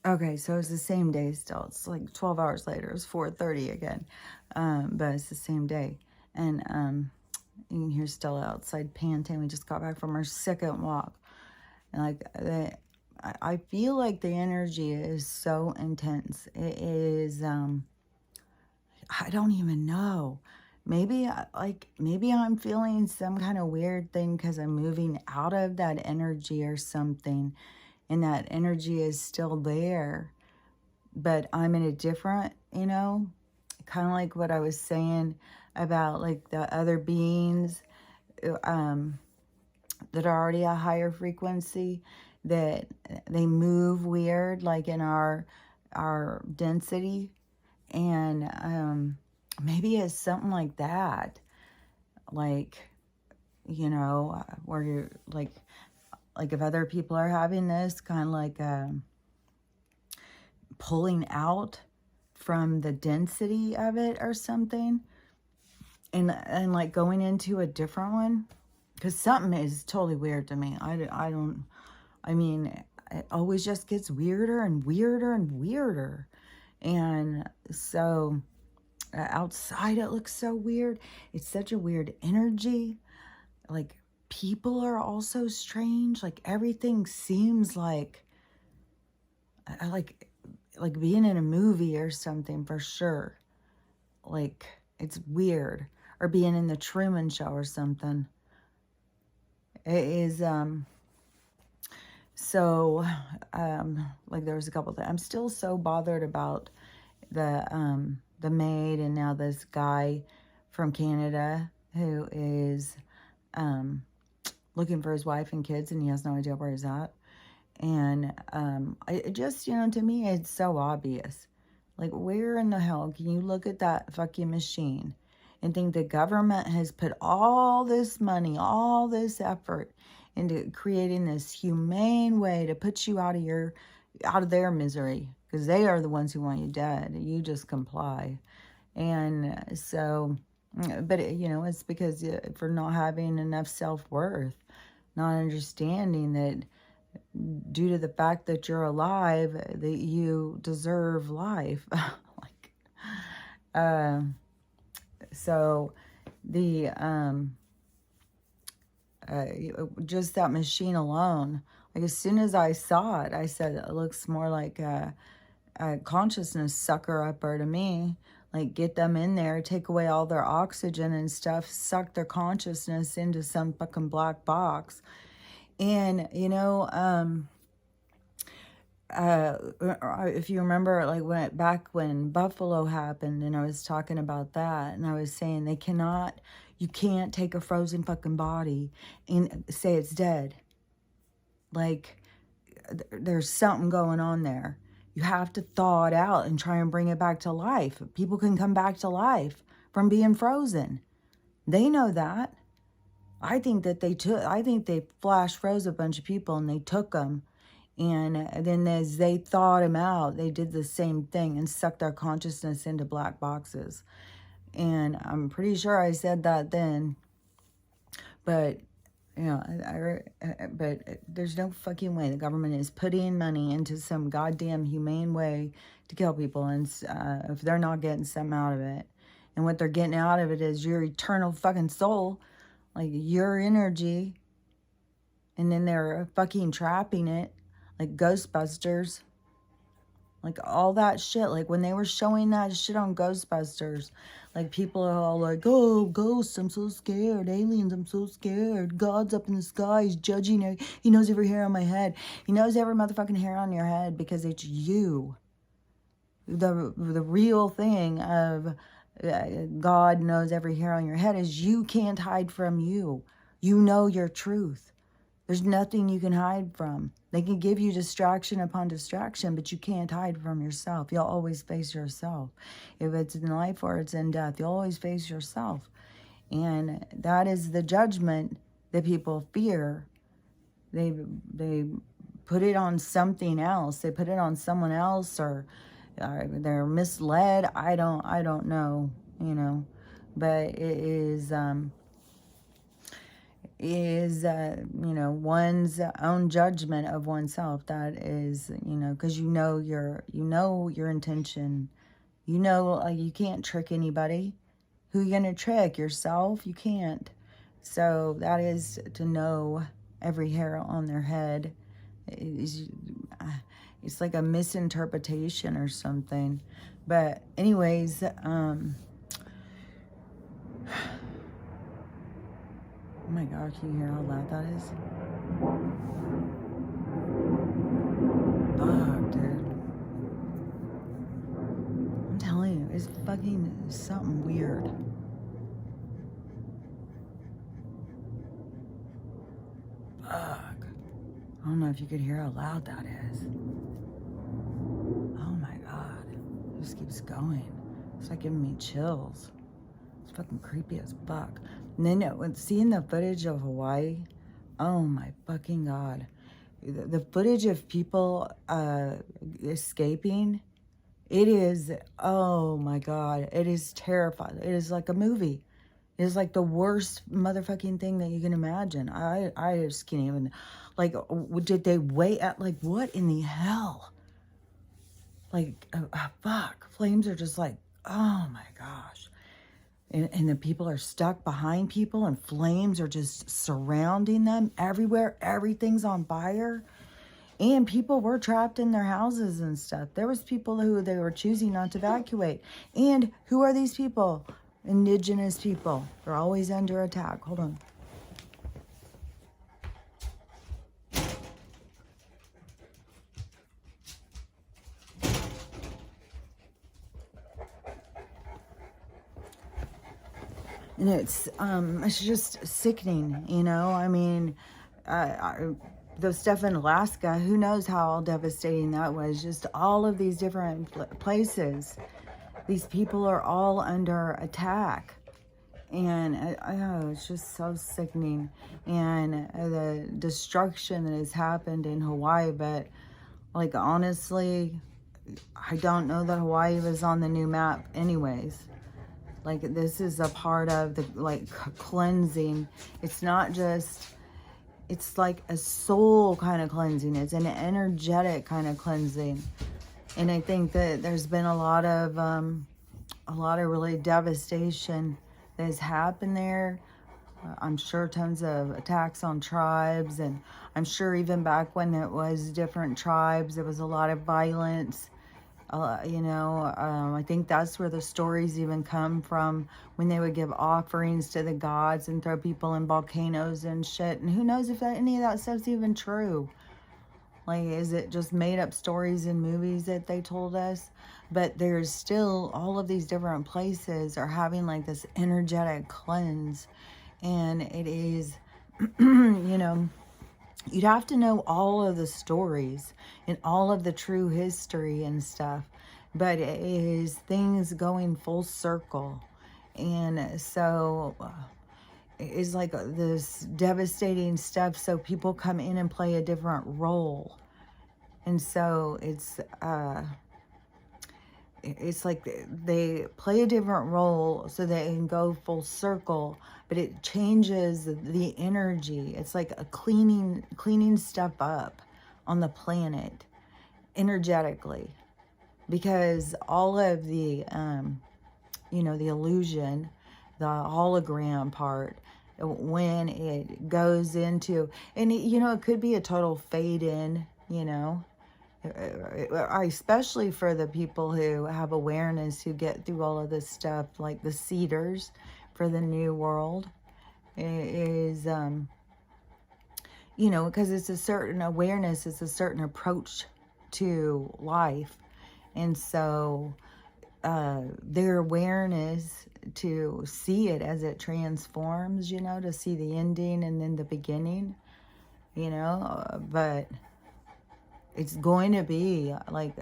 Okay, so it's the same day still. It's like 12 hours later. It's 4:30 again. But it's the same day. And you can hear Stella outside panting. We just got back from our second walk. And like I feel like the energy is so intense. It is I don't even know. Maybe maybe I'm feeling some kind of weird thing because I'm moving out of that energy or something, and that energy is still there, but I'm in a different, kind of like what I was saying about like the other beings um, that are already a higher frequency, that they move weird, like in our density, and maybe it's something like that, like where you're like if other people are having this kind of like pulling out from the density of it or something, and like going into a different one, because something is totally weird to me. I don't, I mean, it always just gets weirder and weirder and weirder. And so outside it looks so weird. It's such a weird energy. Like people are also strange. Like everything seems like like being in a movie or something for sure. Like it's weird. Or being in the Truman Show or something. It is so like there was a couple things. I'm still so bothered about the maid, and now this guy from Canada who is looking for his wife and kids, and he has no idea where he's at. And it just, to me, it's so obvious. Like, where in the hell can you look at that fucking machine and think the government has put all this money, all this effort into creating this humane way to put you out of their misery, because they are the ones who want you dead. You just comply. And so, but it's because for not having enough self-worth, not understanding that due to the fact that you're alive, that you deserve life. So the just that machine alone, like as soon as I saw it, I said it looks more like a consciousness sucker upper to me. Like, get them in there, take away all their oxygen and stuff, suck their consciousness into some fucking black box. And if you remember, like when Buffalo happened, and I was talking about that, and I was saying you can't take a frozen fucking body and say it's dead. Like, there's something going on there. You have to thaw it out and try and bring it back to life. People can come back to life from being frozen. They know that. I think they flash froze a bunch of people and they took them. And then as they thawed them out, they did the same thing and sucked their consciousness into black boxes. And I'm pretty sure I said that then. But but there's no fucking way the government is putting money into some goddamn humane way to kill people, and if they're not getting something out of it, and what they're getting out of it is your eternal fucking soul, like your energy, and then they're fucking trapping it, like Ghostbusters, like all that shit. Like when they were showing that shit on Ghostbusters, like people are all like, oh, ghosts, I'm so scared. Aliens, I'm so scared. God's up in the sky, he's judging it. He knows every hair on my head. He knows every motherfucking hair on your head because it's you. The real thing of God knows every hair on your head is you can't hide from you. You know your truth. There's nothing you can hide from. They can give you distraction upon distraction, but you can't hide from yourself. You'll always face yourself. If it's in life or it's in death, you'll always face yourself. And that is the judgment that people fear. They put it on something else. They put it on someone else, or they're misled. I don't know, But it is is, you know, one's own judgment of oneself. That is, you know, because you know your intention. You know, like, you can't trick anybody. Who you gonna trick? Yourself? You can't. So that is to know every hair on their head. It's, it's like a misinterpretation or something. But anyways, oh my God, can you hear how loud that is? Fuck, dude. I'm telling you, it's fucking something weird. Fuck. I don't know if you could hear how loud that is. Oh my God. It just keeps going. It's like giving me chills. It's fucking creepy as fuck. And then when seeing the footage of Hawaii, oh my fucking God. The footage of people escaping, it is, oh my God, it is terrifying. It is like a movie. It is like the worst motherfucking thing that you can imagine. I just can't even, like, did they wait at, like, what in the hell? Like, fuck. Flames are just like, oh my gosh. And the people are stuck behind people, and flames are just surrounding them everywhere. Everything's on fire. And people were trapped in their houses and stuff. There was people who they were choosing not to evacuate. And who are these people? Indigenous people. They're always under attack. Hold on. And it's just sickening, you know? I mean, the stuff in Alaska, who knows how devastating that was. Just all of these different places. These people are all under attack. And oh, it's just so sickening. And the destruction that has happened in Hawaii. But, like, honestly, I don't know that Hawaii was on the new map anyways. Like, this is a part of the, like, cleansing. It's not just, it's like a soul kind of cleansing. It's an energetic kind of cleansing. And I think that there's been a lot of really devastation that has happened there. I'm sure tons of attacks on tribes. And I'm sure even back when it was different tribes, there was a lot of violence. You know, I think that's where the stories even come from, when they would give offerings to the gods and throw people in volcanoes and shit. And who knows if any of that stuff's even true. Like, is it just made up stories in movies that they told us? But there's still, all of these different places are having like this energetic cleanse. And it is, you know, you'd have to know all of the stories and all of the true history and stuff. But it is things going full circle. And so it's like this devastating stuff. So people come in and play a different role. And so it's like they play a different role so they can go full circle, but it changes the energy. It's like a cleaning stuff up on the planet energetically, because all of the you know, the illusion, the hologram part, when it goes into, and you know, it could be a total fade in, you know, especially for the people who have awareness, who get through all of this stuff, like the seeders for the new world, is you know, because it's a certain awareness, it's a certain approach to life. And so their awareness to see it as it transforms, you know, to see the ending and then the beginning, you know, but it's going to be like,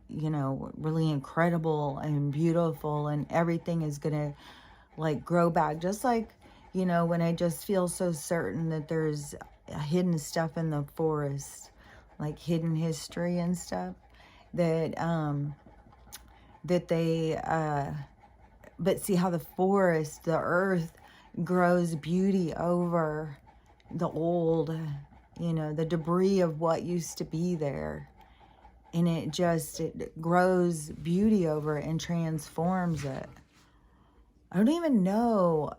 you know, really incredible and beautiful, and everything is going to like grow back. Just like, you know, when I just feel so certain that there's hidden stuff in the forest, like hidden history and stuff, that, that they, but see how the forest, the earth, grows beauty over the old, you know, the debris of what used to be there. And it grows beauty over it and transforms it. I don't even know.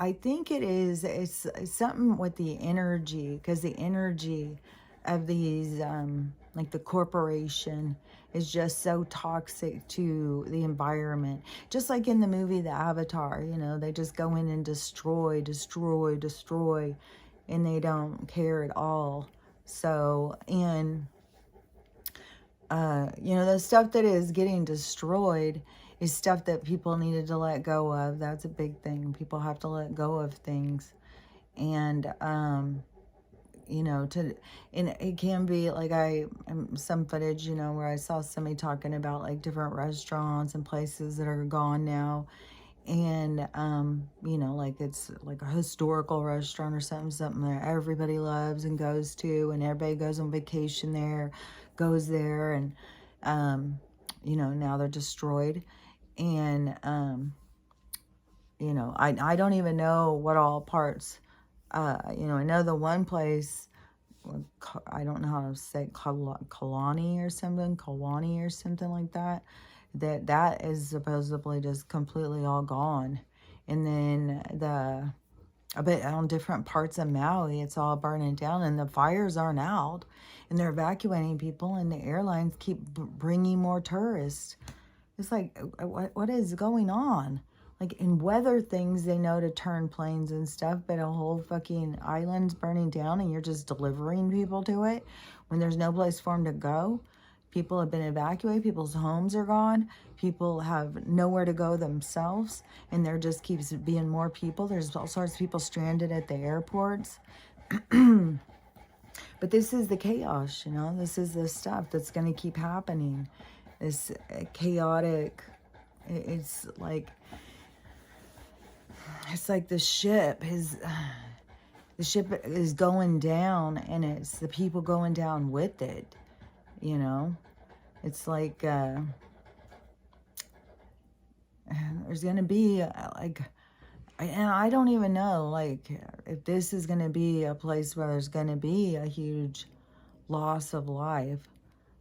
I think it's something with the energy, because the energy of these, like the corporation, is just so toxic to the environment. Just like in the movie The Avatar, you know, they just go in and destroy, and they don't care at all. So, and, you know, the stuff that is getting destroyed is stuff that people needed to let go of. That's a big thing. People have to let go of things. And, you know, and it can be like some footage, you know, where I saw somebody talking about like different restaurants and places that are gone now. And, you know, like it's like a historical restaurant or something that everybody loves and goes to, and everybody goes on vacation there, goes there, and, you know, now they're destroyed. And, you know, I don't even know what all parts, you know, I know the one place, I don't know how to say, Kalani or something like that, that is supposedly just completely all gone. And then but on different parts of Maui, it's all burning down, and the fires aren't out, and they're evacuating people, and the airlines keep bringing more tourists. It's like, what is going on? Like, in weather things, they know to turn planes and stuff, but a whole fucking island's burning down and you're just delivering people to it when there's no place for them to go. People have been evacuated. People's homes are gone. People have nowhere to go themselves, and there just keeps being more people. There's all sorts of people stranded at the airports. But this is the chaos, you know? This is the stuff that's going to keep happening. This chaotic, it's like the ship is going down, and it's the people going down with it, you know? It's like, there's going to be, like, and I don't even know, like, if this is going to be a place where there's going to be a huge loss of life.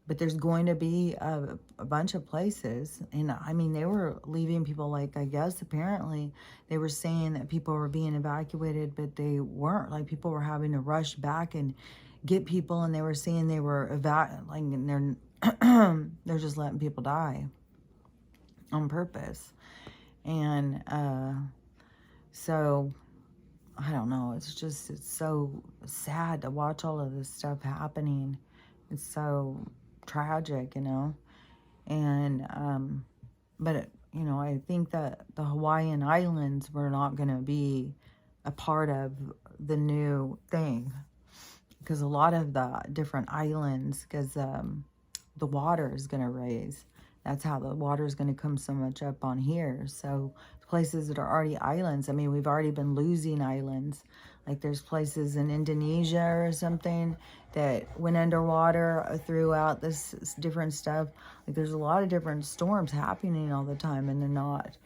But there's going to be a bunch of places. And I mean, they were leaving people, like, I guess, apparently, they were saying that people were being evacuated, but they weren't. Like, people were having to rush back and get people, and they were saying they were and they're just letting people die on purpose. And so, I don't know. It's so sad to watch all of this stuff happening. It's so tragic, you know. And but you know, I think that the Hawaiian Islands were not going to be a part of the new thing, because a lot of the different islands, because the water is going to raise. That's how the water is going to come so much up on here. So places that are already islands, I mean, we've already been losing islands. Like, there's places in Indonesia or something that went underwater throughout this different stuff. Like, there's a lot of different storms happening all the time, and they're not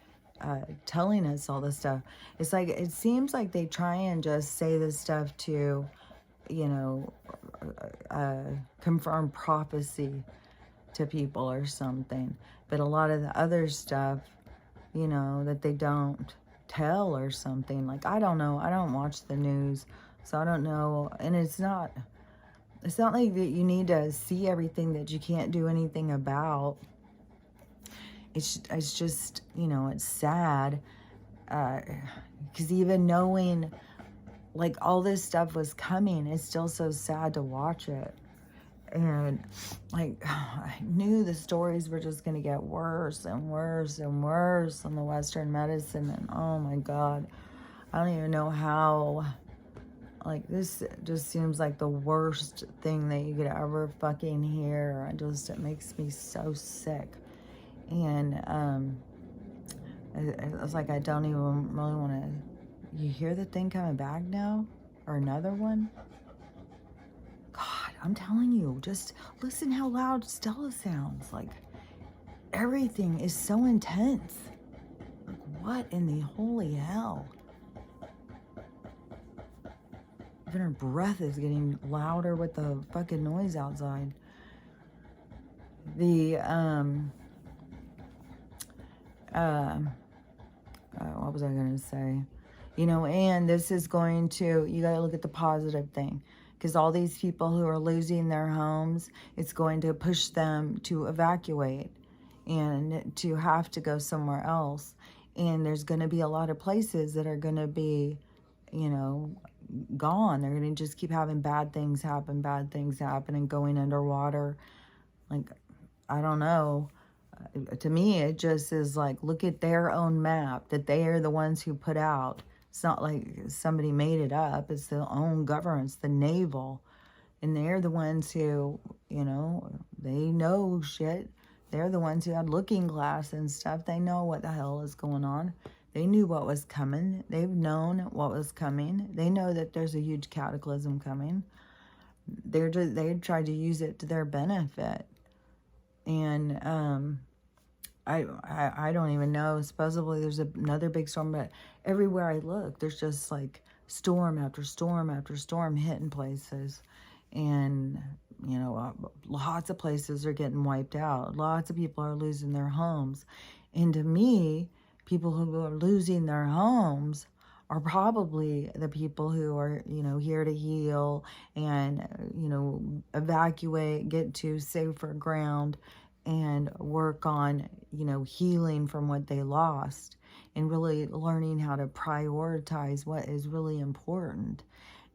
telling us all this stuff. It's like, it seems like they try and just say this stuff to, you know, confirm prophecy to people or something. But a lot of the other stuff, you know, that they don't tell or something. Like, I don't know. I don't watch the news, so I don't know. And it's not like that you need to see everything that you can't do anything about. It's just, you know, it's sad. Because even knowing, like, all this stuff was coming, it's still so sad to watch it. And, like, I knew the stories were just going to get worse and worse and worse on the Western medicine. And, oh, my God, I don't even know how, like, this just seems like the worst thing that you could ever fucking hear. It makes me so sick. And, it's like I don't even really want to. You hear the thing coming back now? Or another one? God, I'm telling you, just listen how loud Stella sounds. Like, everything is so intense. what in the holy hell? Even her breath is getting louder with the fucking noise outside. The, what was I going to say? You know, and this is going to, you got to look at the positive thing. Because all these people who are losing their homes, it's going to push them to evacuate and to have to go somewhere else. And there's going to be a lot of places that are going to be, you know, gone. They're going to just keep having bad things happen, and going underwater. Like, I don't know. To me, it just is like, look at their own map that they are the ones who put out. It's not like somebody made it up. It's their own governments, the naval. And they're the ones who, you know, they know shit. They're the ones who had looking glass and stuff. They know what the hell is going on. They knew what was coming. They've known what was coming. They know that there's a huge cataclysm coming. They tried to use it to their benefit. And I don't even know. Supposedly there's another big storm, but everywhere I look, there's just like storm after storm after storm hitting places. And, you know, lots of places are getting wiped out. Lots of people are losing their homes. And to me, people who are losing their homes are probably the people who are, you know, here to heal and, you know, evacuate, get to safer ground and work on, you know, healing from what they lost and really learning how to prioritize what is really important.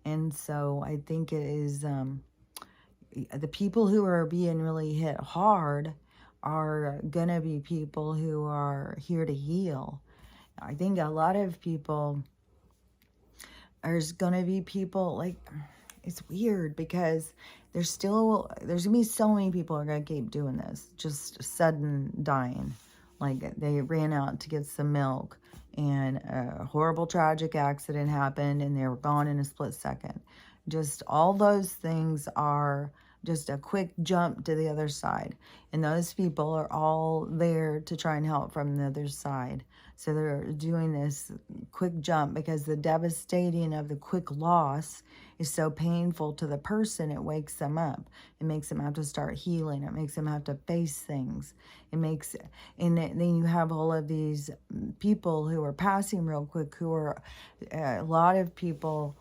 And so I think it is the people who are being really hit hard are going to be people who are here to heal. I think a lot of people, there's going to be people like, it's weird because there's going to be so many people who are going to keep doing this, just sudden dying. Like they ran out to get some milk and a horrible tragic accident happened and they were gone in a split second. Just all those things are just a quick jump to the other side. And those people are all there to try and help from the other side. So they're doing this quick jump because the devastating of the quick loss is so painful to the person. It wakes them up. It makes them have to start healing. It makes them have to face things. And then you have all of these people who are passing real quick, who are, a lot of people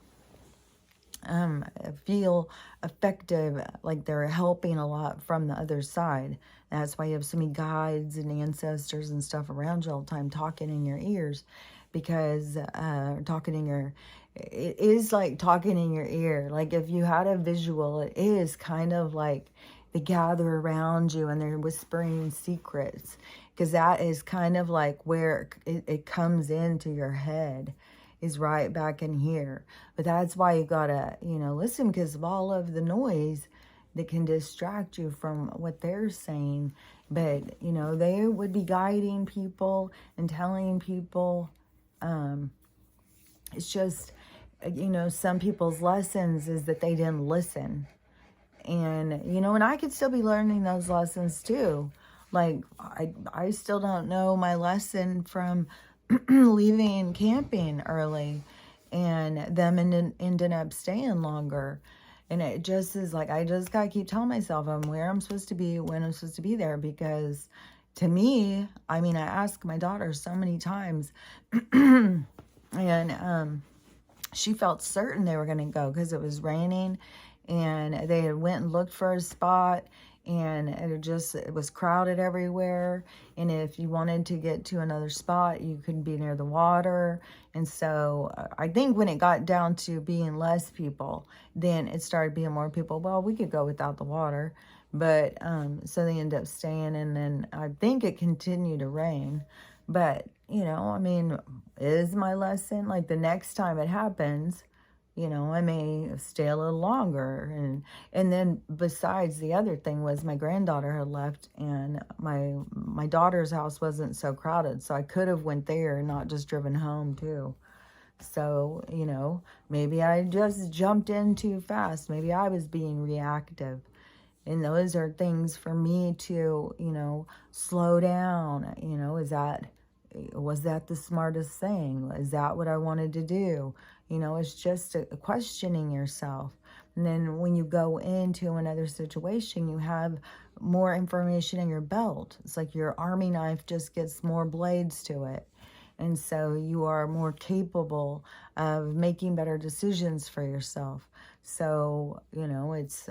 feel effective, like they're helping a lot from the other side. That's why you have so many guides and ancestors and stuff around you all the time talking in your ears, because it is like talking in your ear. Like if you had a visual, it is kind of like they gather around you and they're whispering secrets, because that is kind of like where it comes into your head, is right back in here. But that's why you gotta, you know, listen, because of all of the noise that can distract you from what they're saying. But, you know, they would be guiding people and telling people, it's just, you know, some people's lessons is that they didn't listen. And, you know, and I could still be learning those lessons too. Like, I still don't know my lesson from leaving camping early and them ended up staying longer. And it just is like, I just gotta keep telling myself I'm where I'm supposed to be, when I'm supposed to be there. Because to me, I mean, I ask my daughter so many times and she felt certain they were gonna go because it was raining and they had went and looked for a spot. And it was crowded everywhere. And if you wanted to get to another spot, you couldn't be near the water. And so I think when it got down to being less people, then it started being more people. Well, we could go without the water. But so they ended up staying. And then I think it continued to rain. But, you know, I mean, is my lesson, like the next time it happens, you know, I may stay a little longer. And then besides, the other thing was my granddaughter had left and my daughter's house wasn't so crowded. So I could have went there and not just driven home too. So, you know, maybe I just jumped in too fast. Maybe I was being reactive. And those are things for me to, you know, slow down, you know, is that, Was that the smartest thing? Is that what I wanted to do? You know, it's just questioning yourself. And then when you go into another situation, you have more information in your belt. It's like your army knife just gets more blades to it. And so you are more capable of making better decisions for yourself. So, you know, it's,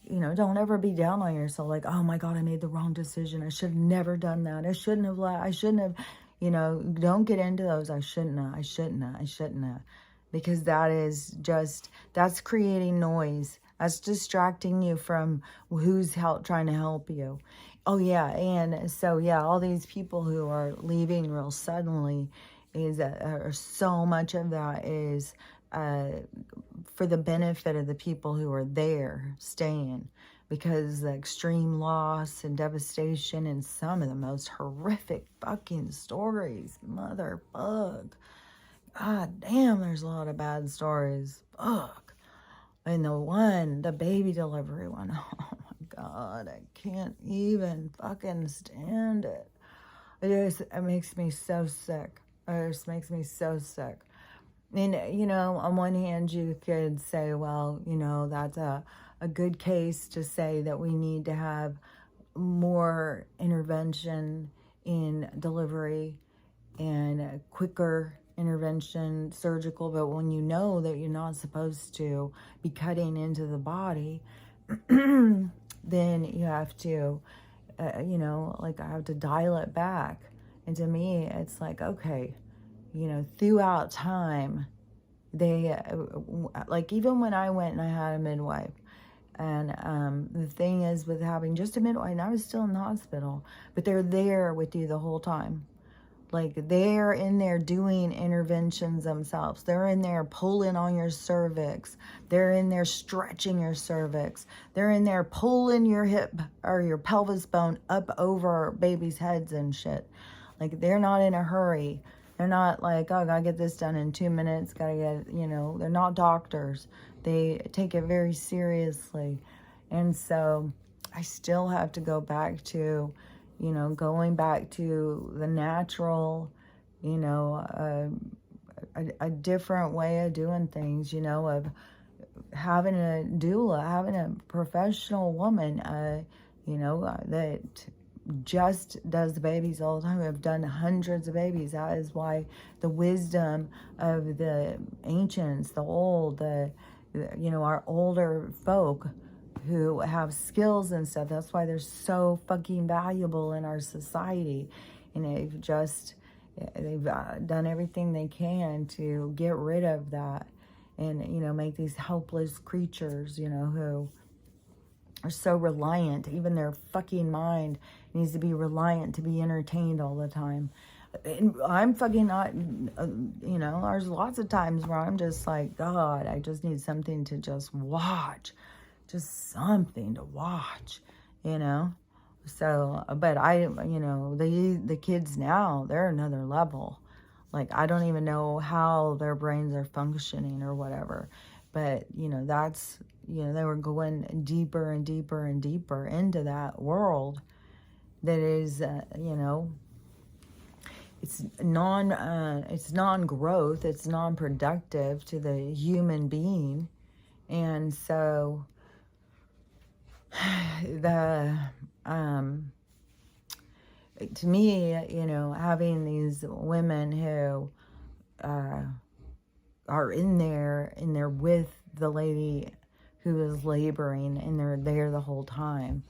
you know, don't ever be down on yourself like, oh my God, I made the wrong decision. I should have never done that. I shouldn't have, you know, don't get into those. I shouldn't have. Because that is just, that's creating noise. That's distracting you from who's trying to help you. Oh yeah, and so yeah, all these people who are leaving real suddenly or so much of that is for the benefit of the people who are there staying, because the extreme loss and devastation and some of the most horrific fucking stories, motherfuck. God damn, there's a lot of bad stories. Fuck. And the baby delivery one, oh my God, I can't even fucking stand it. It makes me so sick. It just makes me so sick. And, you know, on one hand, you could say, well, you know, that's a good case to say that we need to have more intervention in delivery and quicker intervention, surgical. But when you know that you're not supposed to be cutting into the body, then you have to, you know, like I have to dial it back. And to me, it's like, okay, you know, throughout time, they, like even when I went and I had a midwife, and the thing is with having just a midwife, and I was still in the hospital, but they're there with you the whole time. Like they're in there doing interventions themselves. They're in there pulling on your cervix. They're in there stretching your cervix. They're in there pulling your hip or your pelvis bone up over babies' heads and shit. Like they're not in a hurry. They're not like, oh, gotta get this done in 2 minutes. Gotta get, you know, they're not doctors. They take it very seriously. And so I still have to go back to, you know, going back to the natural, you know, a different way of doing things, you know, of having a doula, having a professional woman, you know, that just does the babies all the time. We've done hundreds of babies. That is why the wisdom of the ancients, the old, you know, our older folk who have skills and stuff, that's why they're so fucking valuable in our society. And they've done everything they can to get rid of that and, you know, make these helpless creatures, you know, who are so reliant. Even their fucking mind needs to be reliant to be entertained all the time. And I'm fucking not, you know, there's lots of times where I'm just like, God, I just need something to just watch. Just something to watch, you know. So, but you know, the kids now, they're another level. Like, I don't even know how their brains are functioning or whatever. But, you know, that's, you know, they were going deeper and deeper and deeper into that world that is, you know, it's non-growth, it's non-productive to the human being. And so to me, you know, having these women who are in there with the lady who is laboring, and they're there the whole time,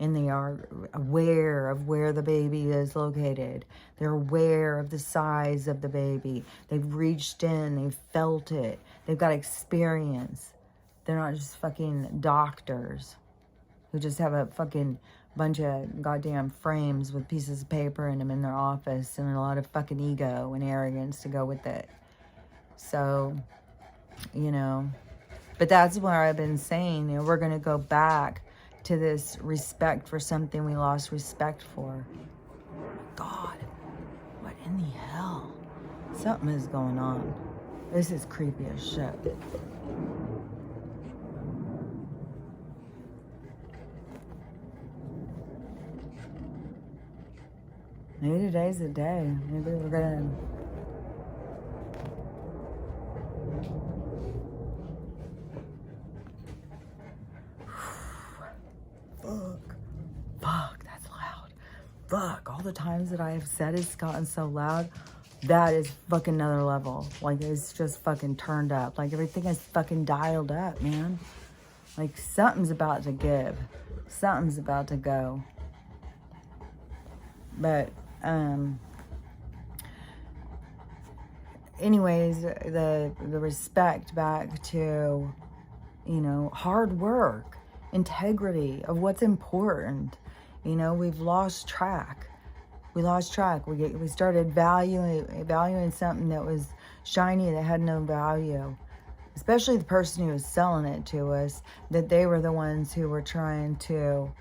and they are aware of where the baby is located. They're aware of the size of the baby. They've reached in, they've felt it. They've got experience. They're not just fucking doctors who just have a fucking bunch of goddamn frames with pieces of paper in them in their office and a lot of fucking ego and arrogance to go with it. So, you know, but that's where I've been saying, you know, we're going to go back to this respect for something we lost respect for. God, what in the hell? Something is going on. This is creepy as shit. Maybe today's the day. Maybe we're gonna... Fuck, that's loud. Fuck, all the times that I have said it's gotten so loud, that is fucking another level. Like, it's just fucking turned up. Like, everything is fucking dialed up, man. Like, something's about to give. Something's about to go. But, anyways, the respect back to, you know, hard work, integrity of what's important. You know, we've lost track. We lost track. We started valuing something that was shiny that had no value. Especially the person who was selling it to us, that they were the ones who were trying to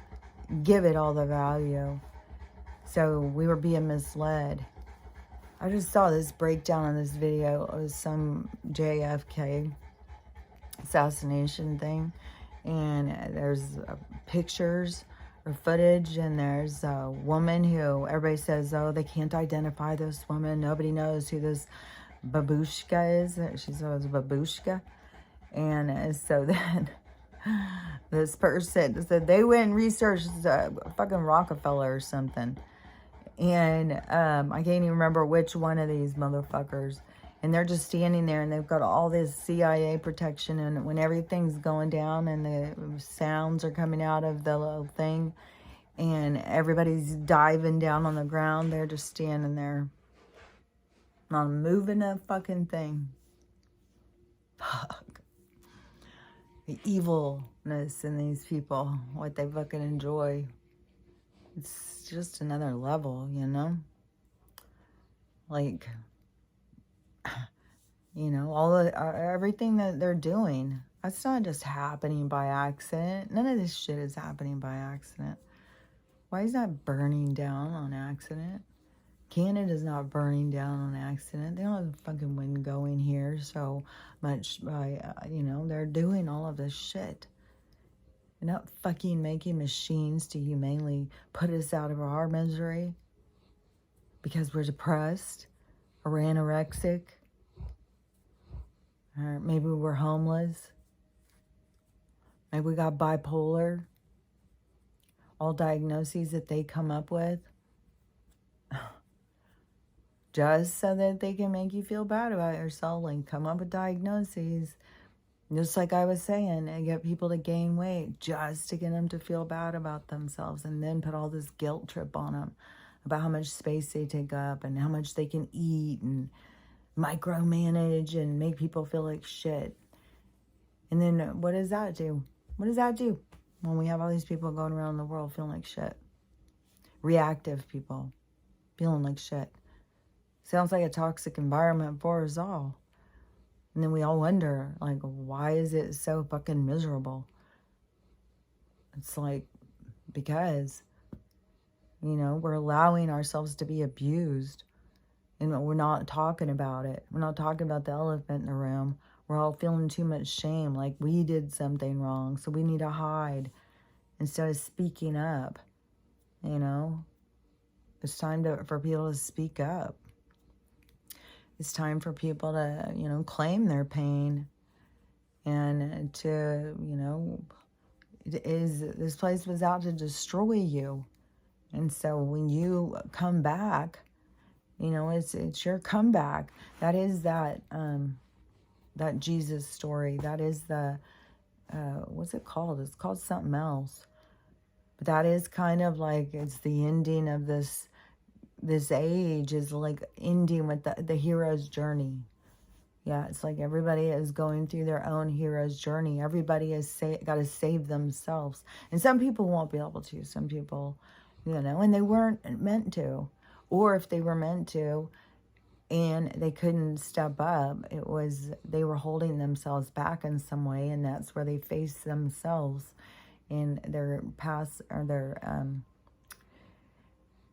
give it all the value. So we were being misled. I just saw this breakdown on this video of some JFK assassination thing. And there's pictures or footage, and there's a woman who everybody says, oh, they can't identify this woman. Nobody knows who this babushka is. She says babushka. And so then this person said they went and researched fucking Rockefeller or something. And I can't even remember which one of these motherfuckers. And they're just standing there, and they've got all this CIA protection. And when everything's going down and the sounds are coming out of the little thing, and everybody's diving down on the ground, they're just standing there, not moving a fucking thing. Fuck. The evilness in these people, what they fucking enjoy. It's just another level, you know? Like, you know, everything that they're doing, that's not just happening by accident. None of this shit is happening by accident. Why is that burning down on accident? Canada's not burning down on accident. They don't have fucking wind going here so much by, you know, they're doing all of this shit. They're not fucking making machines to humanely put us out of our misery because we're depressed or we're anorexic or maybe we're homeless. Maybe we got bipolar. All diagnoses that they come up with. Just so that they can make you feel bad about yourself and come up with diagnoses. Just like I was saying, and get people to gain weight just to get them to feel bad about themselves, and then put all this guilt trip on them about how much space they take up and how much they can eat and micromanage and make people feel like shit. And then what does that do? What does that do when we have all these people going around the world feeling like shit? Reactive people feeling like shit. Sounds like a toxic environment for us all. And then we all wonder, like, why is it so fucking miserable? It's like, because, you know, we're allowing ourselves to be abused. And we're not talking about it. We're not talking about the elephant in the room. We're all feeling too much shame, like we did something wrong, so we need to hide instead of speaking up, you know? It's time for people to speak up. It's time for people to, you know, claim their pain and to, you know, this place was out to destroy you. And so when you come back, you know, it's your comeback. That is that Jesus story. That is the, what's it called? It's called something else. But that is kind of like, it's the ending of this age is like ending with the hero's journey. Yeah, it's like everybody is going through their own hero's journey. Everybody has got to save themselves. And some people won't be able to. Some people, you know, and they weren't meant to. Or if they were meant to and they couldn't step up, it was they were holding themselves back in some way, and that's where they face themselves in their past or their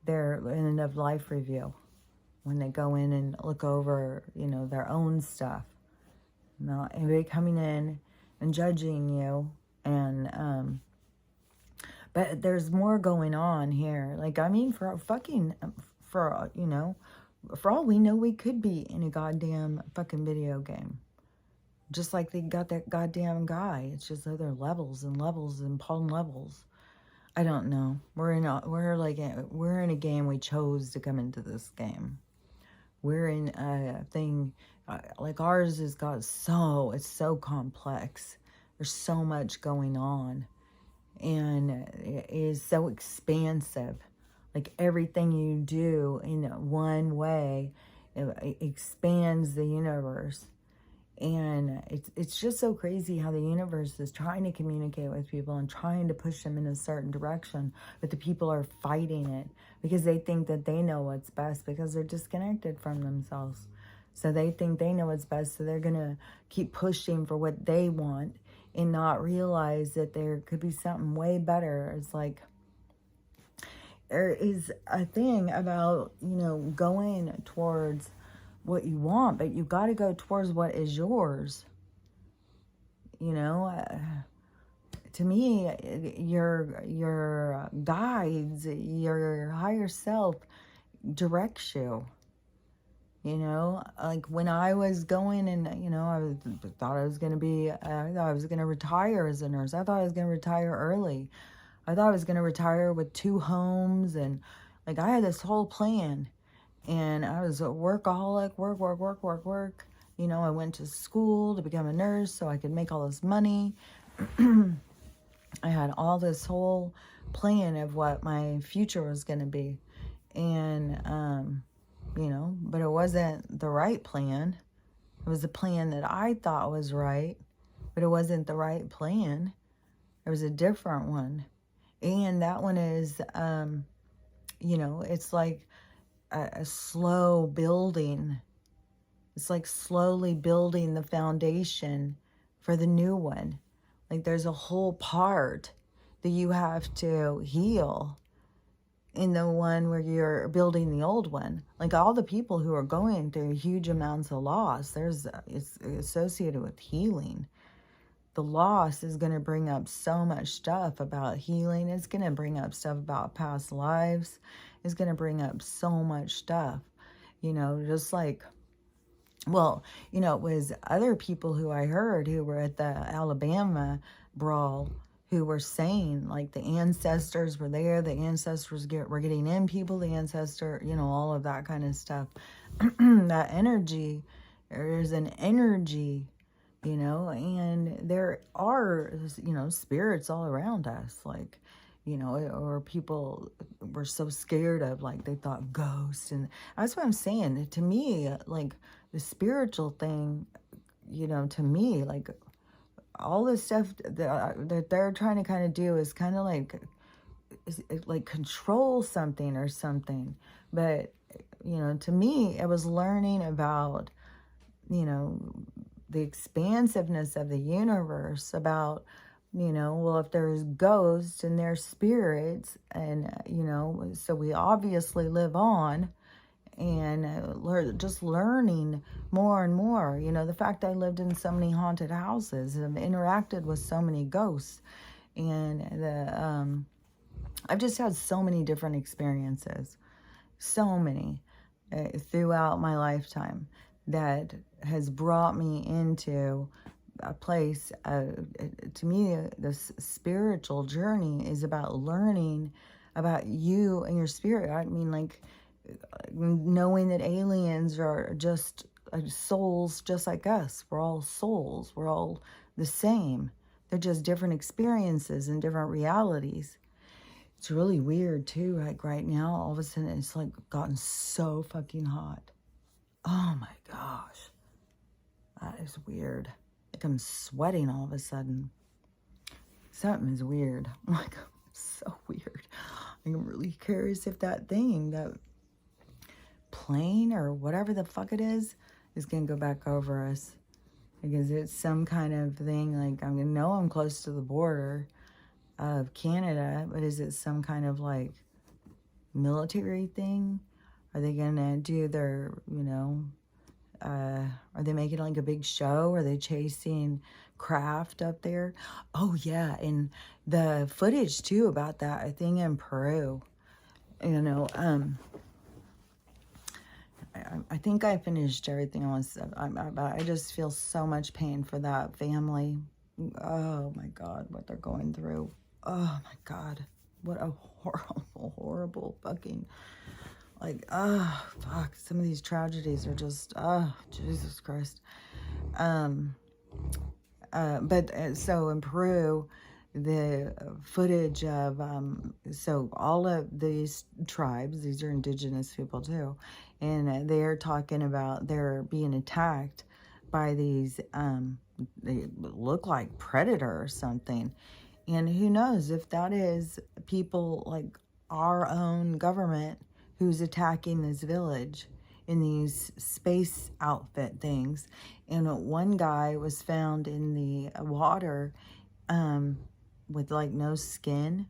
end of life review, when they go in and look over, you know, their own stuff. Not anybody coming in and judging you. And but there's more going on here. Like, I mean, for for, for all we know, we could be in a goddamn fucking video game. Just like they got that goddamn guy. It's just other levels and levels and upon levels. I don't know. We're in a game. We chose to come into this game. We're in a thing like ours it's so complex. There's so much going on, and it is so expansive. Like everything you do in one way, it expands the universe. And it's just so crazy how the universe is trying to communicate with people and trying to push them in a certain direction, but the people are fighting it because they think that they know what's best, because they're disconnected from themselves. So they think they know what's best, so they're going to keep pushing for what they want and not realize that there could be something way better. It's like, there is a thing about, going towards what you want, but you got to go towards what is yours. To me, your guides, your higher self directs you. Like when I was going and, I thought I was going to retire as a nurse. I thought I was going to retire early. I thought I was going to retire with 2 homes, and like I had this whole plan. And I was a workaholic, work. I went to school to become a nurse so I could make all this money. I had all this whole plan of what my future was going to be. And, but it wasn't the right plan. It was a plan that I thought was right, but it wasn't the right plan. It was a different one. And that one is, it's like a slow building. It's like slowly building the foundation for the new one. Like there's a whole part that you have to heal in the one where you're building the old one. Like all the people who are going through huge amounts of loss, it's associated with healing. The loss is going to bring up so much stuff about healing. It's going to bring up stuff about past lives. It's going to bring up so much stuff, just like, well, it was other people who I heard who were at the Alabama brawl who were saying, like, the ancestors were there, the ancestors were getting in people, the ancestor, all of that kind of stuff. That energy, there's an energy, and there are, spirits all around us, like, or people were so scared of, like, they thought ghosts. And that's what I'm saying. To me, like, the spiritual thing, to me, like, all this stuff that they're trying to kind of do is kind of like control something or something. But, to me, it was learning about, the expansiveness of the universe, about, well, if there's ghosts and there's spirits, and, so we obviously live on, and just learning more and more. The fact I lived in so many haunted houses and interacted with so many ghosts, and I've just had so many different experiences, so many throughout my lifetime, that has brought me into a place. To me, this spiritual journey is about learning about you and your spirit. I mean, like, knowing that aliens are just souls just like us. We're all souls. We're all the same. They're just different experiences and different realities. It's really weird too. Like right now, all of a sudden, it's like gotten so fucking hot. Oh my gosh. That is weird. Like I'm sweating all of a sudden. Something is weird. I'm like, so weird. I'm really curious if that plane or whatever the fuck it is going to go back over us. Because it's some kind of thing, like, I'm close to the border of Canada, but is it some kind of, like, military thing? Are they going to do their, are they making, like, a big show? Are they chasing craft up there? Oh, yeah, and the footage, too, about that, I think in Peru, I think I finished everything I was. I just feel so much pain for that family. Oh my God, what they're going through. Oh my God, what a horrible, horrible fucking, like, oh fuck. Some of these tragedies are just, oh Jesus Christ. So in Peru, the footage of, so all of these tribes, these are indigenous people too, and they're talking about they're being attacked by these, they look like predator or something. And who knows if that is people like our own government who's attacking this village in these space outfit things. And one guy was found in the water with like no skin.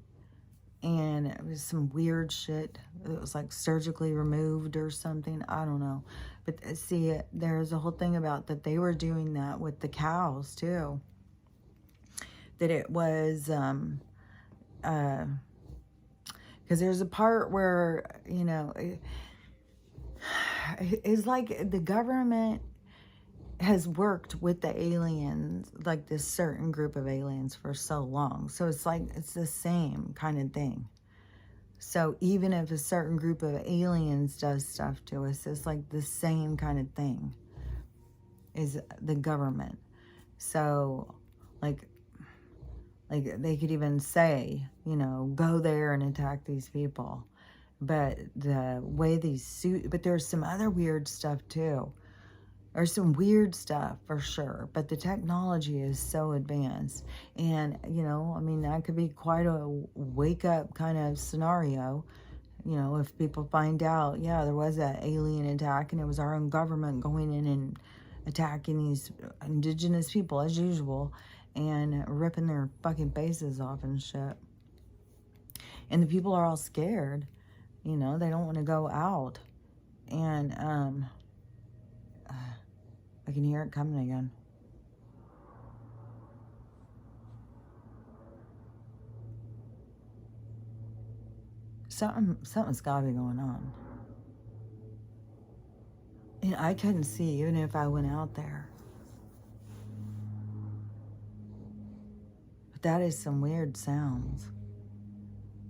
And it was some weird shit. It was like surgically removed or something. I don't know. But see, there's a whole thing about that they were doing that with the cows too. That it was, because there's a part where, you know, it's like the government has worked with the aliens, like this certain group of aliens for so long. So it's like, it's the same kind of thing. So even if a certain group of aliens does stuff to us, it's like the same kind of thing is the government. So like they could even say, you know, go there and attack these people. But the way these suit, but there's some other weird stuff too. There's some weird stuff for sure, but the technology is so advanced. And, you know, I mean, that could be quite a wake up kind of scenario. You know, if people find out, yeah, there was an alien attack and it was our own government going in and attacking these indigenous people as usual and ripping their fucking faces off and shit. And the people are all scared. You know, they don't want to go out. And I can hear it coming again. Something's got to be going on. And I couldn't see even if I went out there. But that is some weird sounds.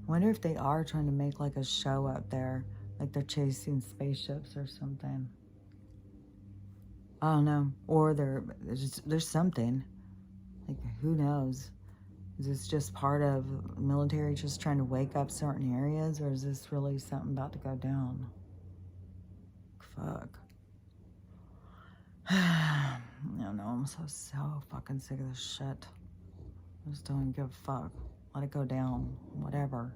I wonder if they are trying to make like a show up there, like they're chasing spaceships or something. I don't know. Or there's something. Like, who knows? Is this just part of military just trying to wake up certain areas, or is this really something about to go down? Fuck. I don't know. I'm so fucking sick of this shit. I just don't give a fuck. Let it go down. Whatever.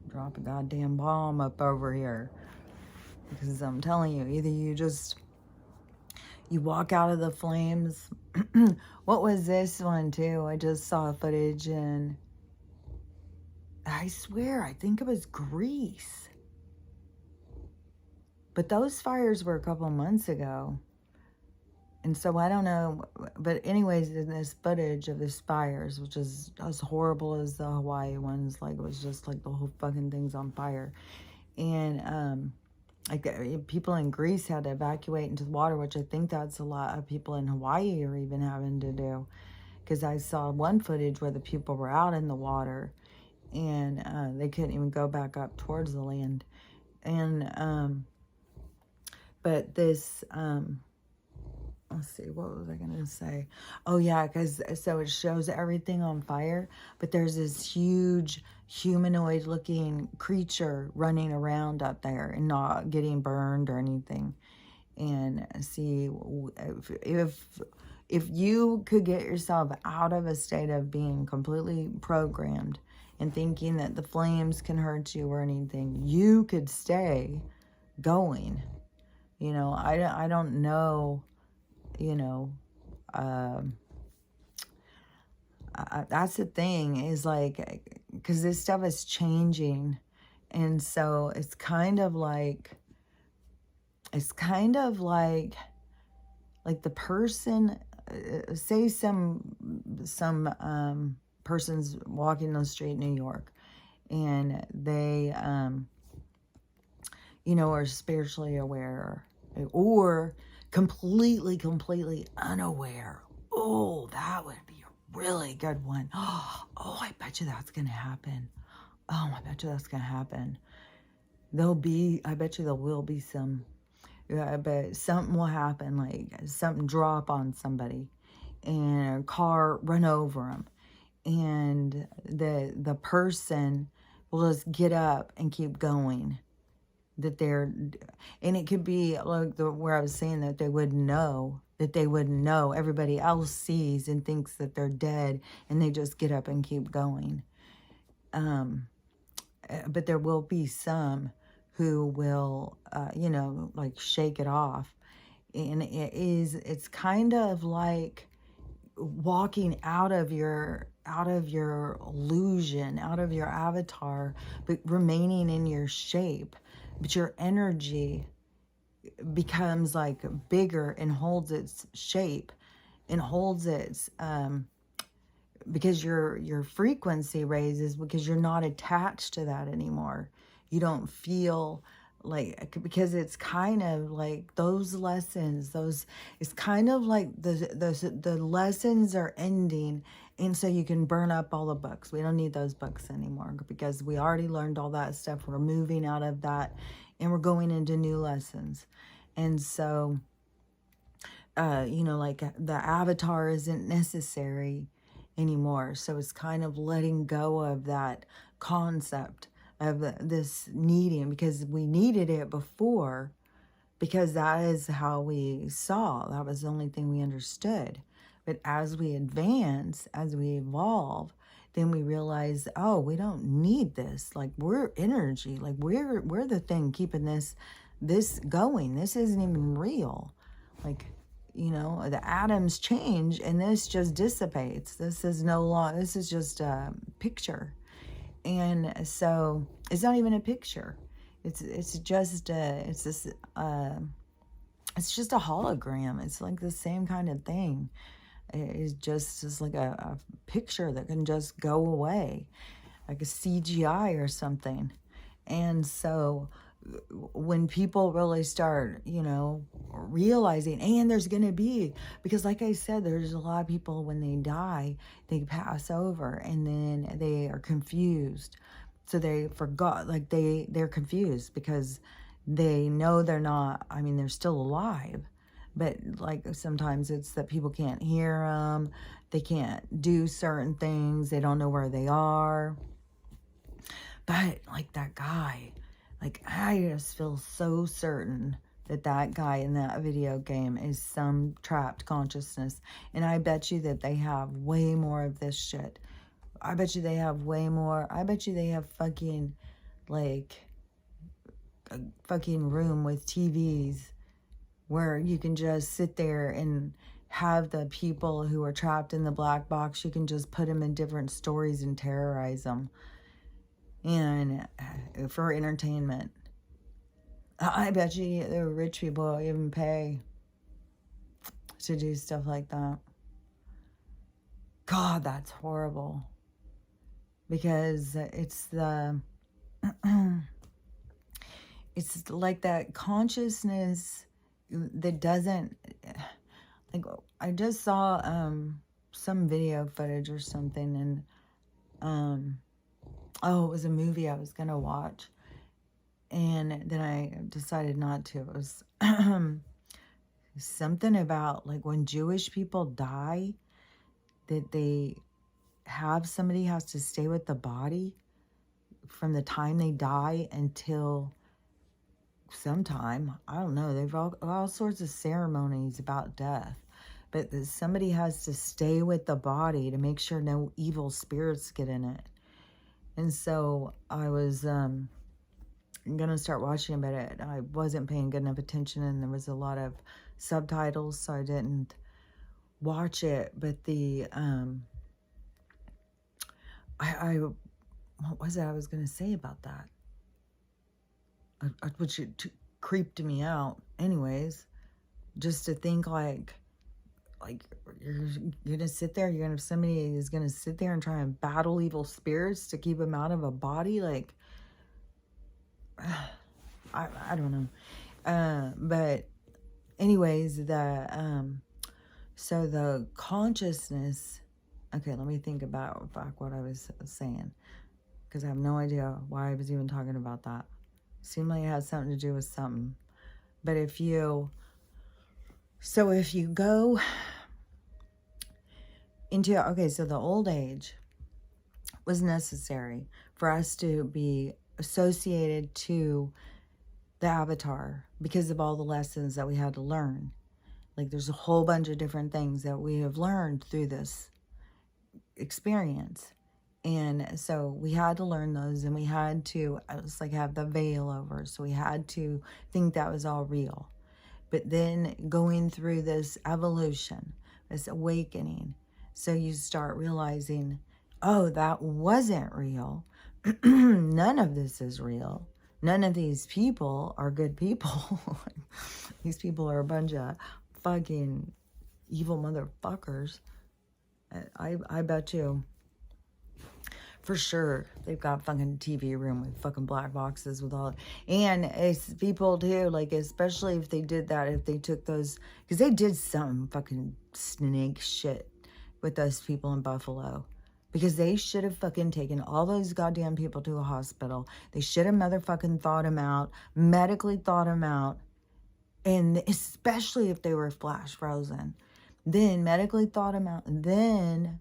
Drop a goddamn bomb up over here. Because I'm telling you, either you walk out of the flames. What was this one too? I just saw footage and I swear, I think it was Greece. But those fires were a couple months ago. And so I don't know, but anyways, in this footage of this fires, which is as horrible as the Hawaii ones, like it was just like the whole fucking thing's on fire. And like people in Greece had to evacuate into the water, which I think that's a lot of people in Hawaii are even having to do. Because I saw one footage where the people were out in the water and they couldn't even go back up towards the land. And, but this, let's see, what was I going to say? Oh, yeah, because so it shows everything on fire, but there's this huge humanoid-looking creature running around up there and not getting burned or anything. And see, if you could get yourself out of a state of being completely programmed and thinking that the flames can hurt you or anything, you could stay going. You know, I don't know. You know, that's the thing is like, because this stuff is changing. And so it's kind of like the person, say some person's walking on the street in New York and they, you know, or spiritually aware, or completely unaware. Oh, that would be a really good one. Oh, I bet you that's going to happen. Oh, I bet you that's going to happen. I bet you there will be some, I bet something will happen, like something drop on somebody and a car run over them. And the person will just get up and keep going. That they're, and it could be like where I was saying that they wouldn't know, everybody else sees and thinks that they're dead, and they just get up and keep going. But there will be some who will, you know, like shake it off. And it's kind of like walking out of your illusion, out of your avatar, but remaining in your shape. But your energy becomes like bigger and holds its shape and holds its because your frequency raises, because you're not attached to that anymore. You don't feel like, because it's kind of like those lessons, it's kind of like the lessons are ending, and so you can burn up all the books. We don't need those books anymore, because we already learned all that stuff. We're moving out of that, and we're going into new lessons. And so you know, like the avatar isn't necessary anymore. So it's kind of letting go of that concept of this needing, because we needed it before, because that is how we saw. That was the only thing we understood. But as we advance, as we evolve, then we realize, oh, we don't need this. Like, we're energy. Like, we're the thing keeping this going. This isn't even real. Like, you know, the atoms change and this just dissipates. This is no longer, this is just a picture. And so it's not even a picture. It's just it's just a hologram. It's like the same kind of thing. It's just like a picture that can just go away, like a CGI or something. And so when people really start, you know, realizing, and there's going to be, because like I said, there's a lot of people when they die, they pass over and then they are confused. So they forgot, like they're confused because they know they're not, I mean, they're still alive. But like sometimes it's that people can't hear them. They can't do certain things. They don't know where they are. But like that guy, like I just feel so certain that that guy in that video game is some trapped consciousness. And I bet you that they have way more of this shit. I bet you they have way more. I bet you they have fucking like a fucking room with TVs where you can just sit there and have the people who are trapped in the black box, you can just put them in different stories and terrorize them. And for entertainment. I bet you the rich people even pay to do stuff like that. God, that's horrible. Because it's it's like that consciousness that doesn't, like, I just saw some video footage or something, and oh, it was a movie I was gonna watch, and then I decided not to. It was something about like when Jewish people die, that they have somebody has to stay with the body from the time they die until sometime. I don't know. They've all sorts of ceremonies about death. But somebody has to stay with the body to make sure no evil spirits get in it. And so I was going to start watching about it. I wasn't paying good enough attention, and there was a lot of subtitles, so I didn't watch it. But the what was it I was going to say about that? Which creeped me out. Anyways, just to think like you're gonna sit there, you're gonna have somebody who's gonna sit there and try and battle evil spirits to keep them out of a body, like I don't know. But anyways, so the consciousness, okay, let me think about back what I was saying, because I have no idea why I was even talking about that. Seemed like it had something to do with something. But if you go into, okay, so the old age was necessary for us to be associated to the avatar because of all the lessons that we had to learn. Like there's a whole bunch of different things that we have learned through this experience. And so we had to learn those, and we had to, it's like, have the veil over. So we had to think that was all real. But then going through this evolution, this awakening, so you start realizing, oh, that wasn't real. None of this is real. None of these people are good people. These people are a bunch of fucking evil motherfuckers. I bet you, for sure, they've got fucking TV room with fucking black boxes with all, and it's people too, like, especially if they did that, if they took those, because they did some fucking snake shit with those people in Buffalo, because they should have fucking taken all those goddamn people to a hospital. They should have motherfucking thought them out, medically thought them out, and especially if they were flash frozen, then medically thought them out, and then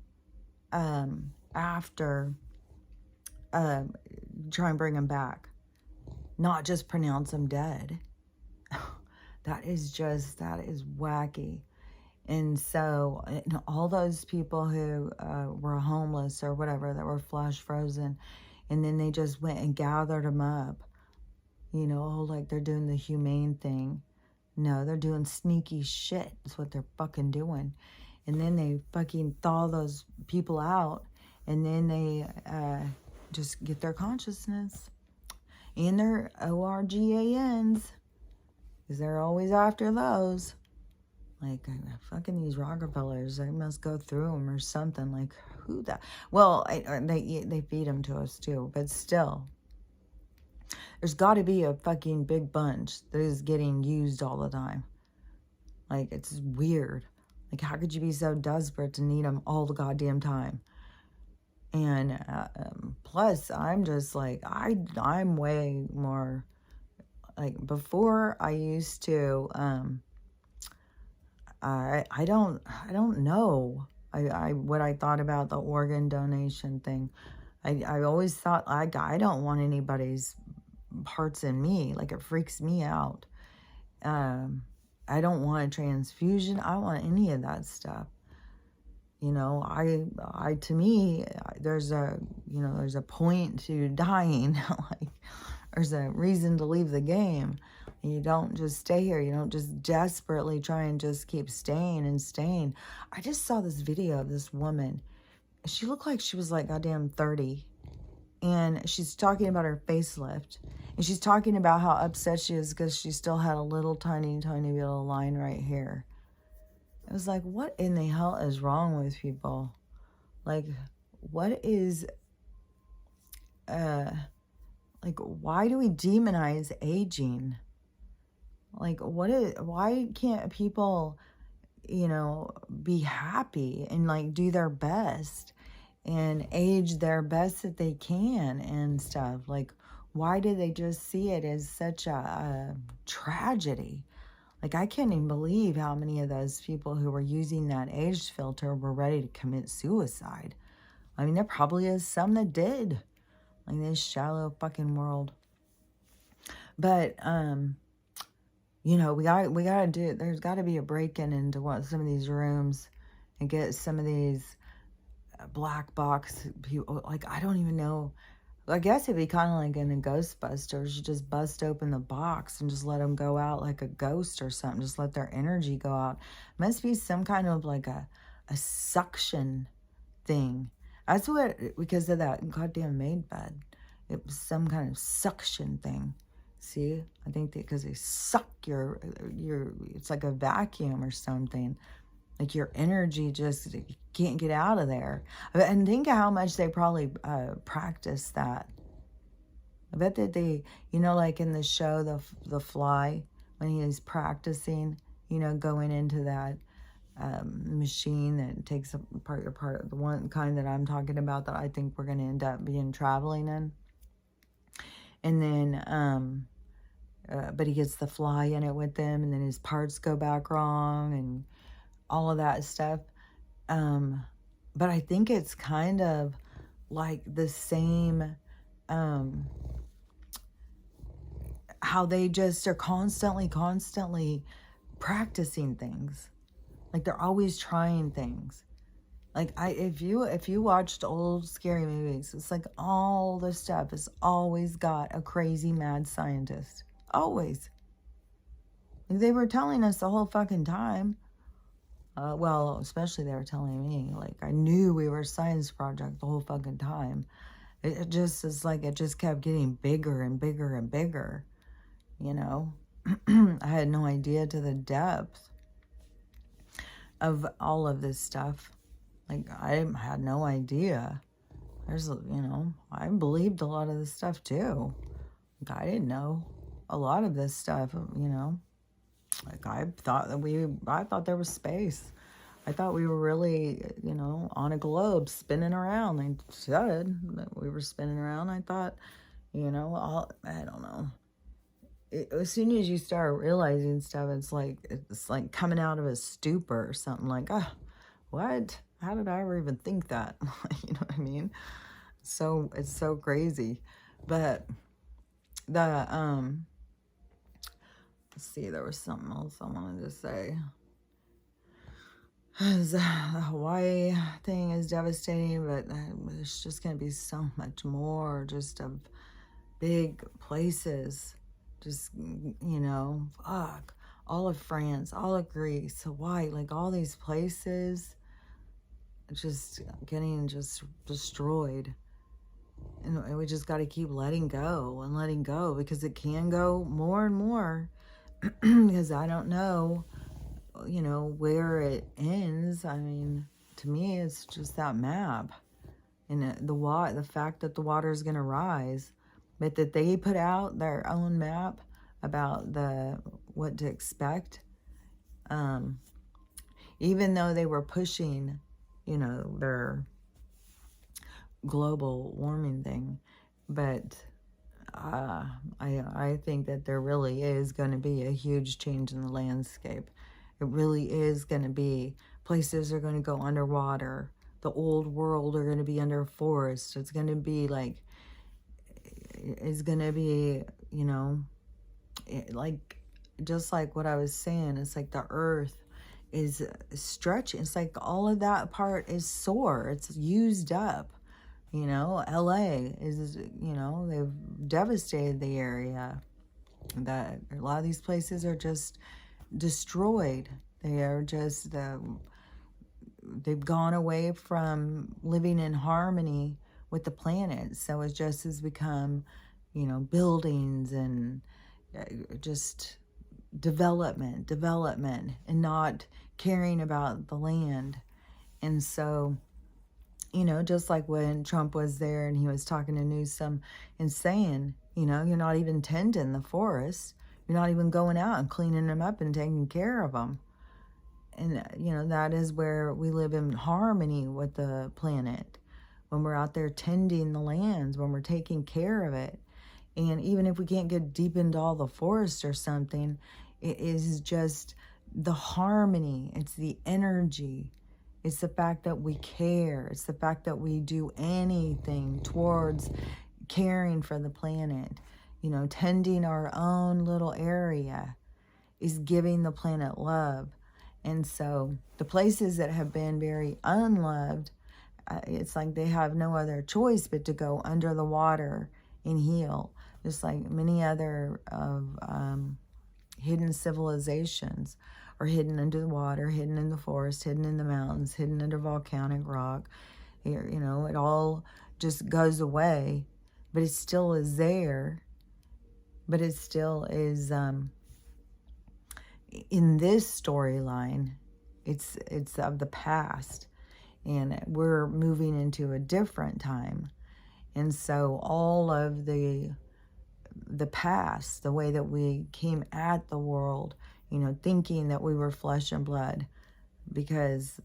after try and bring them back, not just pronounce them dead. That is wacky. And so all those people who were homeless or whatever, that were flash frozen, and then they just went and gathered them up, you know, like they're doing the humane thing. No, they're doing sneaky shit. That's what they're fucking doing. And then they fucking thaw those people out, and then they just get their consciousness and their ORGANs, because they're always after those. Like, fucking these Rockefellers, they must go through them or something. Like, who that? Well, they feed them to us too, but still, there's got to be a fucking big bunch that is getting used all the time. Like, it's weird. Like, how could you be so desperate to need them all the goddamn time? And plus, I'm just like, I'm way more, like, before I used to, I don't know what I thought about the organ donation thing. I always thought, I don't want anybody's parts in me. Like, it freaks me out. I don't want a transfusion. I don't want any of that stuff. You know, to me, there's a point to dying. Like, there's a reason to leave the game. You don't just stay here. You don't just desperately try and just keep staying and staying. I just saw this video of this woman. She looked like she was like goddamn 30. And she's talking about her facelift. And she's talking about how upset she is because she still had a little tiny little line right here. It was like, what in the hell is wrong with people? Like, what is, like, why do we demonize aging? Like, why can't people, you know, be happy and, like, do their best and age their best that they can and stuff? Like, why do they just see it as such a tragedy? Like, I can't even believe how many of those people who were using that age filter were ready to commit suicide. I mean, there probably is some that did. Like, this shallow fucking world. But, you know, we gotta do, there's gotta be a break-in into some of these rooms and get some of these black box people. Like, I don't even know. I guess it'd be kind of like in the Ghostbusters. You just bust open the box and just let them go out like a ghost or something. Just let their energy go out. Must be some kind of like a suction thing. That's what, because of that goddamn maid bed. It was some kind of suction thing. See? I think because they suck your, it's like a vacuum or something. Like, your energy just can't get out of there. And think of how much they probably practice that. I bet that they, you know, like in the show, the Fly, when he is practicing, you know, going into that machine that takes apart your part, the one kind that I'm talking about that I think we're going to end up being traveling in. And then, but he gets the fly in it with them, and then his parts go back wrong and all of that stuff. But I think it's kind of like the same, how they just are constantly practicing things. Like they're always trying things. Like if you watched old scary movies, it's like all the stuff has always got a crazy mad scientist. Always. Like they were telling us the whole fucking time. Well, especially they were telling me. Like I knew we were a science project the whole fucking time. It just is like it just kept getting bigger and bigger and bigger. You know, I had no idea to the depth of all of this stuff. Like, I had no idea. There's, you know, I believed a lot of this stuff too. Like, I didn't know a lot of this stuff, you know. Like, I thought there was space. I thought we were really, you know, on a globe spinning around. They said that we were spinning around. I thought, you know, I don't know. As soon as you start realizing stuff, it's like coming out of a stupor or something. Like, oh, what? How did I ever even think that? You know what I mean? So it's so crazy. But the let's see, there was something else I wanted to say. The Hawaii thing is devastating, but there's just gonna be so much more just of big places. Just, you know, fuck. All of France, all of Greece, Hawaii, like all these places just getting just destroyed. And we just got to keep letting go and letting go, because it can go more and more. Because I don't know, you know, where it ends. I mean, to me, it's just that map. And the fact that the water is going to rise. But that they put out their own map about what to expect. Even though they were pushing, you know, their global warming thing. But I think that there really is going to be a huge change in the landscape. It really is going to be, places are going to go underwater. The old world are going to be under forest. It's going to be like, it's going to be, you know, like, just like what I was saying, it's like the earth is stretching. It's like all of that part is sore. It's used up. You know, LA is, you know, they've devastated the area. That a lot of these places are just destroyed. They are just, they've gone away from living in harmony with the planet. So it just has become, you know, buildings and just development, and not caring about the land. And so, you know, just like when Trump was there and he was talking to Newsom and saying, you know, you're not even tending the forests. You're not even going out and cleaning them up and taking care of them. And, you know, that is where we live in harmony with the planet. When we're out there tending the lands, when we're taking care of it. And even if we can't get deep into all the forest or something, it is just the harmony. It's the energy. It's the fact that we care. It's the fact that we do anything towards caring for the planet. You know, tending our own little area is giving the planet love. And so the places that have been very unloved, it's like they have no other choice but to go under the water and heal. Just like many other of hidden civilizations are hidden under the water, hidden in the forest, hidden in the mountains, hidden under volcanic rock. You know, it all just goes away, but it still is there. But it still is, in this storyline, it's of the past, and we're moving into a different time. And so all of the the past, the way that we came at the world, you know, thinking that we were flesh and blood, because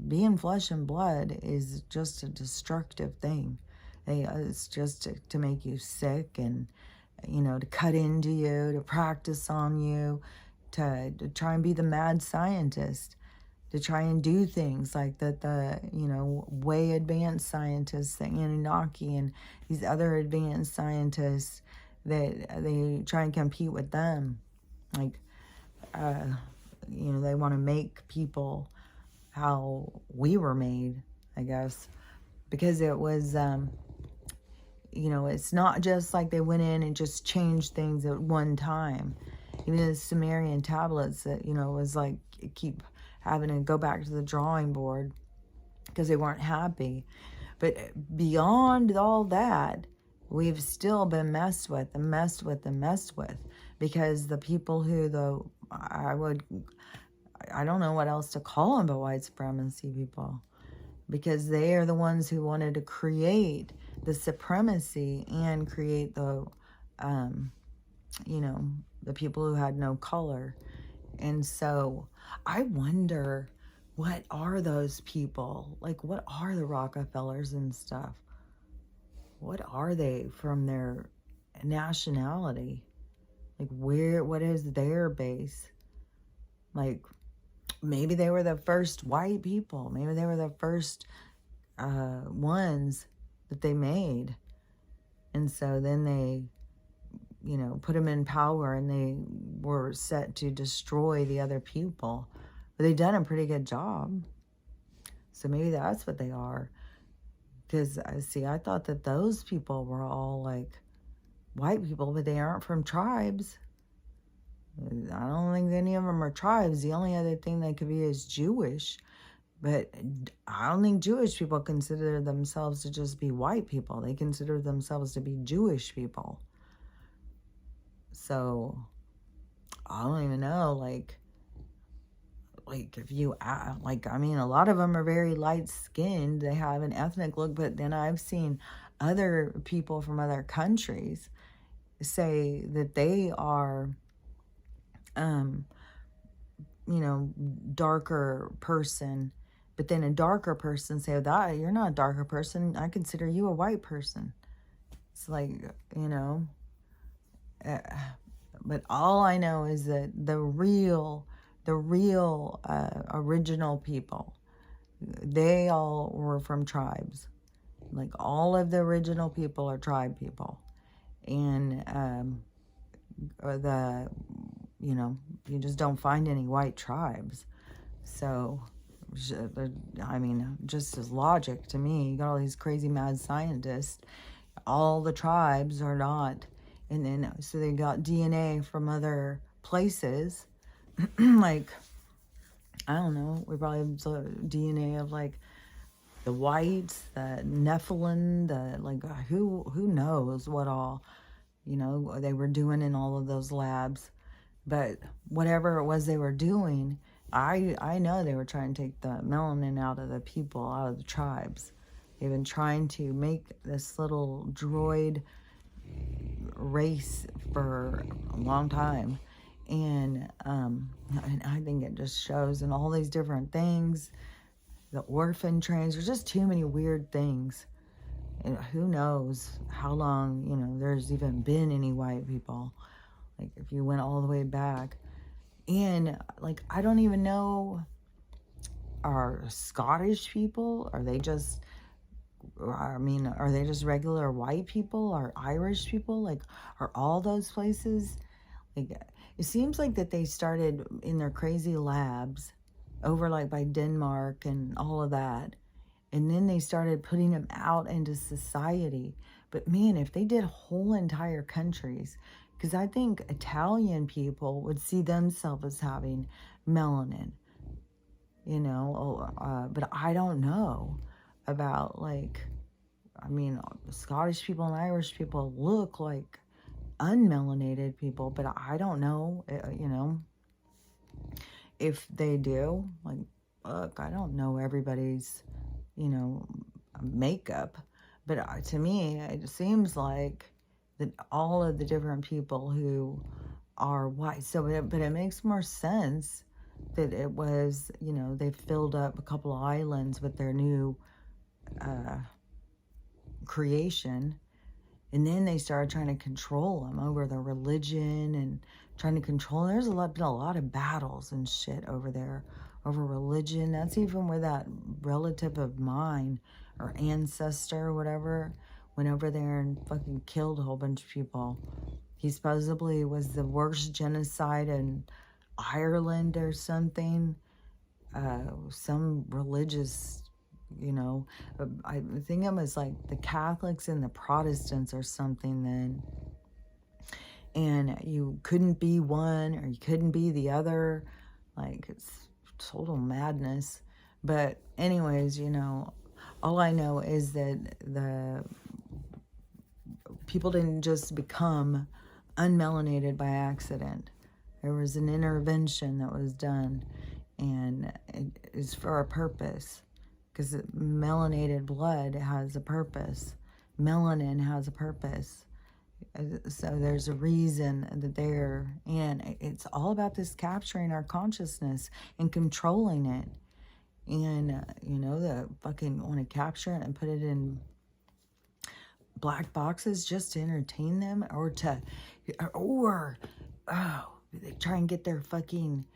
being flesh and blood is just a destructive thing. It's just to make you sick, and, you know, to cut into you, to practice on you, to try and be the mad scientist, to try and do things like that the, you know, way advanced scientists, the Anunnaki and these other advanced scientists, that they try and compete with them. Like, you know, they want to make people how we were made, I guess, because it was, you know, it's not just like they went in and just changed things at one time. Even the Sumerian tablets, that, you know, was like keep having to go back to the drawing board because they weren't happy. But beyond all that, we've still been messed with and messed with and messed with, because the people who I don't know what else to call them but white supremacy people, because they are the ones who wanted to create the supremacy and create the, you know, the people who had no color. And so I wonder, what are those people? Like, what are the Rockefellers and stuff? What are they from their nationality? Like, what is their base? Like, maybe they were the first white people. Maybe they were the first ones that they made. And so then they, you know, put them in power, and they were set to destroy the other people. But they've done a pretty good job. So maybe that's what they are. Because, I thought that those people were all like white people, but they aren't from tribes. I don't think any of them are tribes. The only other thing they could be is Jewish. But I don't think Jewish people consider themselves to just be white people. They consider themselves to be Jewish people. So I don't even know, like if you, like, I mean, a lot of them are very light-skinned. They have an ethnic look, but then I've seen other people from other countries say that they are, you know, darker person, but then a darker person say, that you're not a darker person, I consider you a white person. It's like, you know, but all I know is that the real original people, they all were from tribes. Like, all of the original people are tribe people. And you know, you just don't find any white tribes. So, I mean, just as logic to me, you got all these crazy mad scientists, all the tribes are not. And then, so they got DNA from other places. Like, I don't know, we probably have DNA of, like, the whites, the Nephilim, the, like, who knows what all, you know, they were doing in all of those labs. But whatever it was they were doing, I know they were trying to take the melanin out of the people, out of the tribes. They've been trying to make this little droid race for a long time. And I think it just shows in all these different things. The orphan trains, there's just too many weird things. And who knows how long, you know, there's even been any white people. Like, if you went all the way back. And, like, I don't even know, are Scottish people, are they just, I mean, are they just regular white people? Are Irish people? Like, are all those places? Like, it seems like that they started in their crazy labs over, like, by Denmark and all of that. And then they started putting them out into society. But, man, if they did whole entire countries, because I think Italian people would see themselves as having melanin, you know, but I don't know about, like, I mean, Scottish people and Irish people look like unmelanated people, but I don't know, you know, if they do. Like, look, I don't know everybody's, you know, makeup, but to me, it seems like that all of the different people who are white. So, but it makes more sense that it was, you know, they filled up a couple of islands with their new creation, and then they started trying to control them over their religion and trying to control. There's been a lot of battles and shit over there over religion. That's even where that relative of mine or ancestor or whatever went over there and fucking killed a whole bunch of people. He supposedly was the worst genocide in Ireland or something. Some religious, you know, I think it was like the Catholics and the Protestants or something then. And you couldn't be one or you couldn't be the other. Like, it's total madness. But anyways, you know, all I know is that the people didn't just become unmelanated by accident. There was an intervention that was done, and it is for a purpose, because melanated blood has a purpose. Melanin has a purpose. So there's a reason that they're in. It's all about this capturing our consciousness and controlling it. And, you know, the fucking want to capture it and put it in black boxes just to entertain them, or they try and get their fucking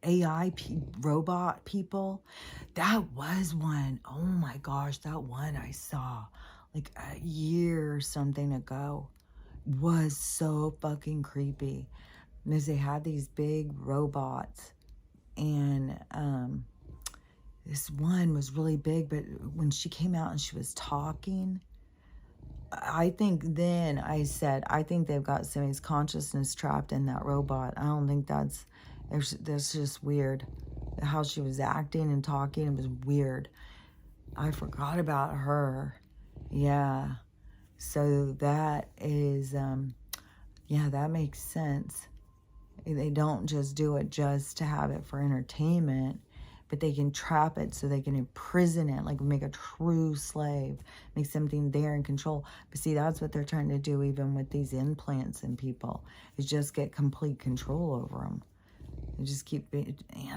AI robot people. That was one. Oh my gosh, that one I saw like a year or something ago was so fucking creepy, because they had these big robots, and this one was really big, but when she came out and she was talking, I think then I said, I think they've got somebody's consciousness trapped in that robot. I don't think that's just weird. How she was acting and talking, it was weird. I forgot about her. Yeah. So that is, yeah, that makes sense. They don't just do it just to have it for entertainment, but they can trap it so they can imprison it, like make a true slave, make something there and control. But see, that's what they're trying to do even with these implants in people, is just get complete control over them. They just keep, and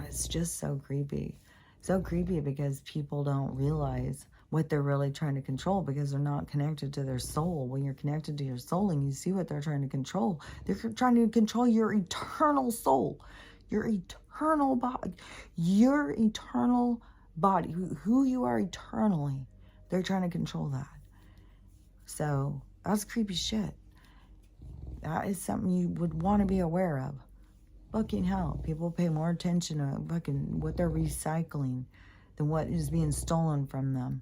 it's just so creepy. So creepy because people don't realize what they're really trying to control, because they're not connected to their soul. When you're connected to your soul and you see what they're trying to control, they're trying to control your eternal soul, your eternal body, your eternal body, who you are eternally. They're trying to control that. So that's creepy shit. That is something you would want to be aware of. Fucking hell, people pay more attention to fucking what they're recycling than what is being stolen from them.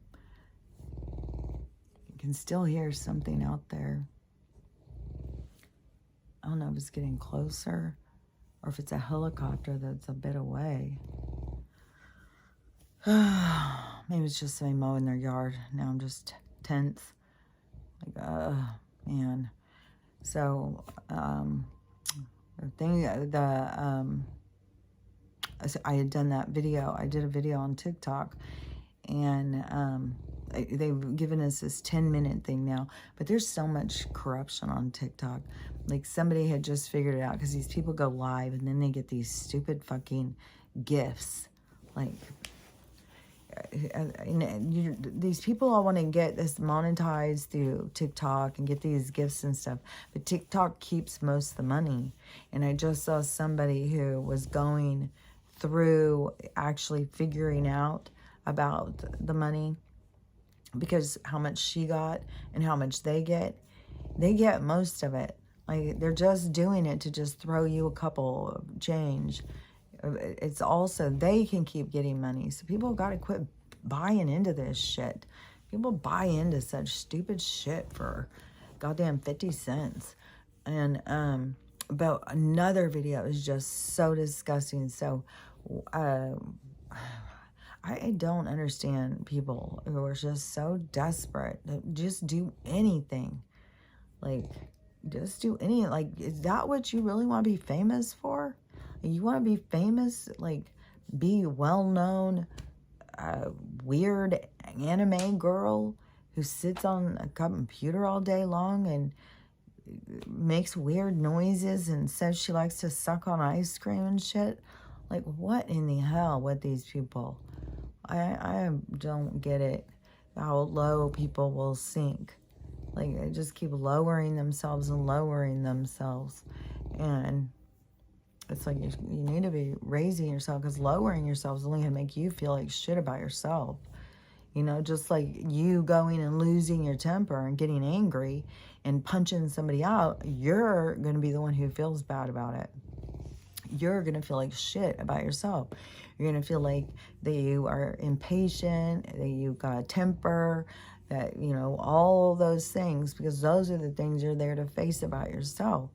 You can still hear something out there. I don't know if it's getting closer or if it's a helicopter that's a bit away. Maybe it's just somebody mowing their yard. Now I'm just tense. Like, man. So, I had done that video. I did a video on TikTok, and they've given us this 10-minute thing now. But there's so much corruption on TikTok. Like, somebody had just figured it out, because these people go live and then they get these stupid fucking gifts. Like, these people all want to get this monetized through TikTok and get these gifts and stuff, but TikTok keeps most of the money. And I just saw somebody who was going through actually figuring out about the money, because how much she got and how much they get most of it. Like, they're just doing it to just throw you a couple of change. It's also, they can keep getting money. So people got to quit buying into this shit. People buy into such stupid shit for goddamn 50 cents. And, but another video is just so disgusting. So, I don't understand people who are just so desperate to just do anything. Like, just do any, like, is that what you really want to be famous for? You want to be famous, like, be well-known, weird anime girl who sits on a computer all day long and makes weird noises and says she likes to suck on ice cream and shit. Like, what in the hell with these people? I don't get it, how low people will sink. Like, they just keep lowering themselves and lowering themselves. And it's like you need to be raising yourself, because lowering yourself is only going to make you feel like shit about yourself. You know, just like you going and losing your temper and getting angry and punching somebody out, you're going to be the one who feels bad about it. You're going to feel like shit about yourself. You're going to feel like that you are impatient, that you've got a temper, that, you know, all those things, because those are the things you're there to face about yourself,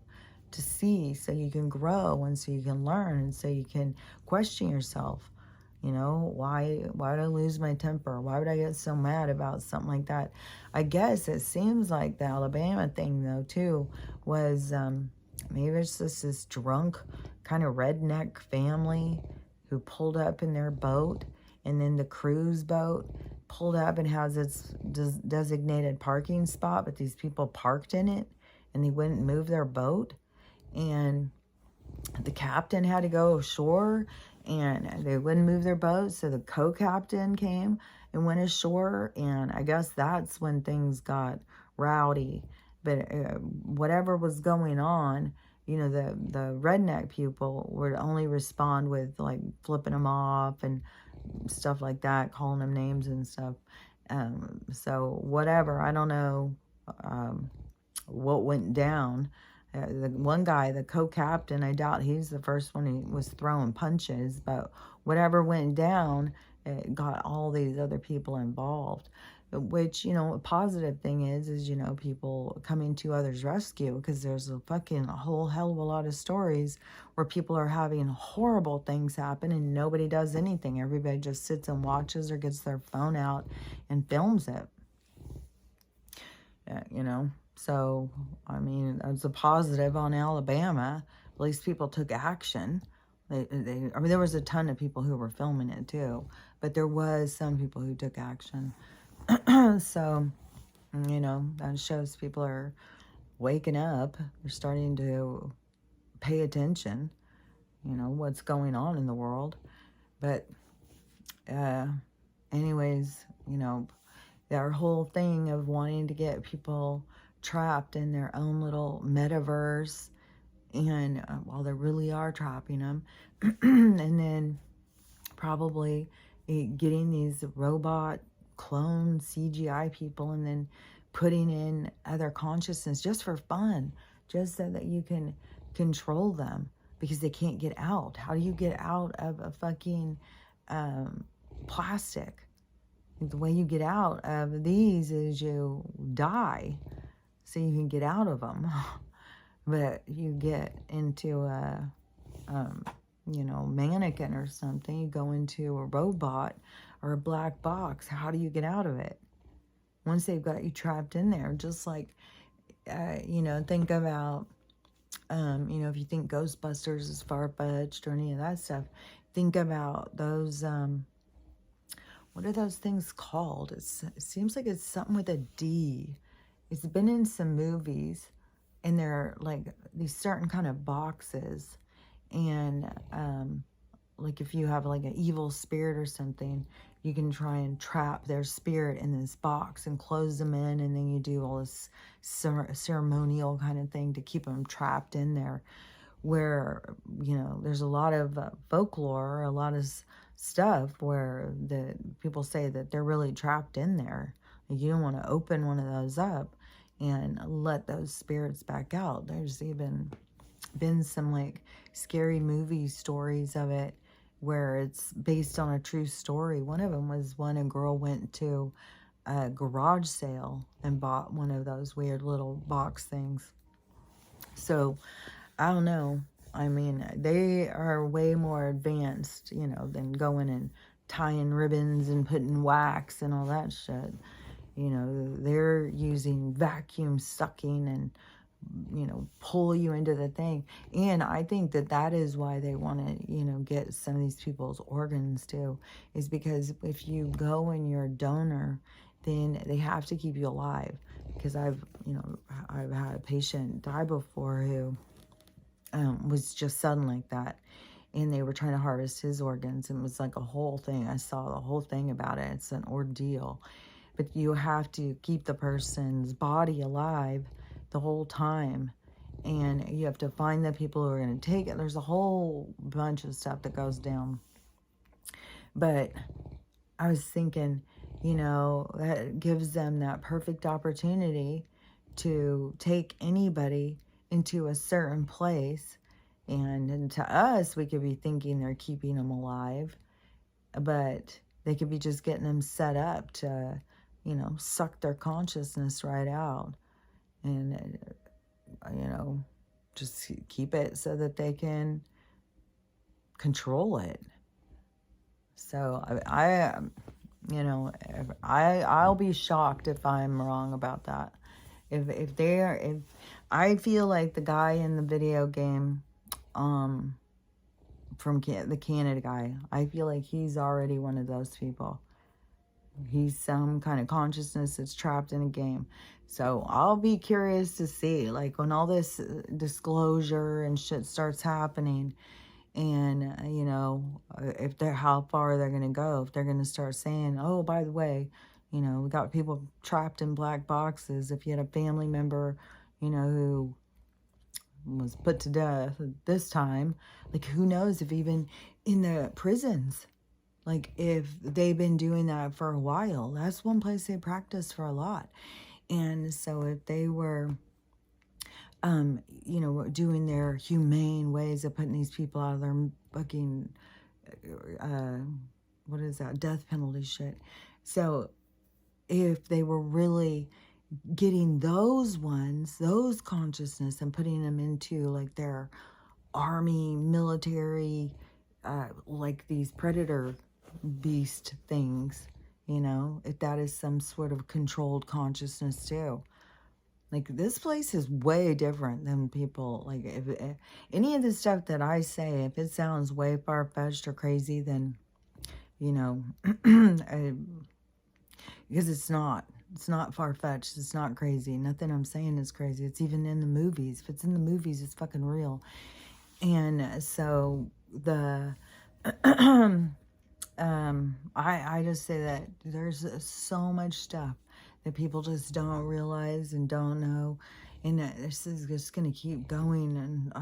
to see, so you can grow and so you can learn and so you can question yourself. You know, why would I lose my temper? Why would I get so mad about something like that? I guess it seems like the Alabama thing, though, too, was maybe it's just this drunk kind of redneck family who pulled up in their boat, and then the cruise boat pulled up and has its designated parking spot, but these people parked in it and they wouldn't move their boat, and the captain had to go ashore and they wouldn't move their boat, so the co-captain came and went ashore, and I guess that's when things got rowdy. But whatever was going on, you know, the redneck people would only respond with like flipping them off and stuff like that, calling them names and stuff. So whatever, I don't know what went down. The one guy, the co-captain, I doubt he's the first one who was throwing punches, but whatever went down, it got all these other people involved. Which, you know, a positive thing is, you know, people coming to others' rescue, because there's a whole hell of a lot of stories where people are having horrible things happen and nobody does anything. Everybody just sits and watches or gets their phone out and films it. You know, so, I mean, it's a positive on Alabama. At least people took action. I mean, there was a ton of people who were filming it too, but there was some people who took action. So, you know, that shows people are waking up. They're starting to pay attention, you know, what's going on in the world. But, anyways, you know, their whole thing of wanting to get people trapped in their own little metaverse, and while they really are trapping them, and then probably getting these robot clone CGI people and then putting in other consciousness just for fun, just so that you can control them, because they can't get out. How do you get out of a fucking plastic? The way you get out of these is you die, so you can get out of them. But you get into a, you know, mannequin or something, you go into a robot or a black box. How do you get out of it? Once they've got you trapped in there, just like, you know, think about, you know, if you think Ghostbusters is far-fetched or any of that stuff, think about those, what are those things called? It seems like it's something with a D. It's been in some movies, and they're like these certain kind of boxes, and like if you have like an evil spirit or something, you can try and trap their spirit in this box and close them in, and then you do all this ceremonial kind of thing to keep them trapped in there, where, you know, there's a lot of folklore, a lot of stuff where the people say that they're really trapped in there. You don't want to open one of those up and let those spirits back out. There's even been some like scary movie stories of it where it's based on a true story. One of them was when a girl went to a garage sale and bought one of those weird little box things. So, I don't know. I mean, they are way more advanced, you know, than going and tying ribbons and putting wax and all that shit. You know, they're using vacuum sucking and, you know, pull you into the thing. And I think that that is why they want to, you know, get some of these people's organs too, is because if you go and you're a donor then they have to keep you alive. Because I've had a patient die before who was just sudden like that. And they were trying to harvest his organs. And it was like a whole thing. I saw the whole thing about it. It's an ordeal. But you have to keep the person's body alive the whole time. And you have to find the people who are going to take it. There's a whole bunch of stuff that goes down. But I was thinking, that gives them that perfect opportunity to take anybody into a certain place. And to us, we could be thinking they're keeping them alive. But they could be just getting them set up to, suck their consciousness right out. And, just keep it so that they can control it. So I'll be shocked if I'm wrong about that. If I feel like the guy in the video game, from the Canada guy, I feel like he's already one of those people. He's some kind of consciousness that's trapped in a game. So I'll be curious to see, like, when all this disclosure and shit starts happening, and if they're how far they're gonna go, if they're gonna start saying, oh, by the way, we got people trapped in black boxes. If you had a family member, who was put to death this time, like, who knows if even in the prisons, like, if they've been doing that for a while. That's one place they practice for a lot. And so if they were doing their humane ways of putting these people out of their fucking, what is that, death penalty shit. So if they were really getting those ones, those consciousness, and putting them into, like, their army, military, like these predator beast things, if that is some sort of controlled consciousness too. Like, this place is way different than people, like, if any of the stuff that I say, if it sounds way far-fetched or crazy, then, because it's not far-fetched, it's not crazy, nothing I'm saying is crazy, it's even in the movies. If it's in the movies, it's fucking real. And so I just say that there's so much stuff that people just don't realize and don't know. And this is just going to keep going. And,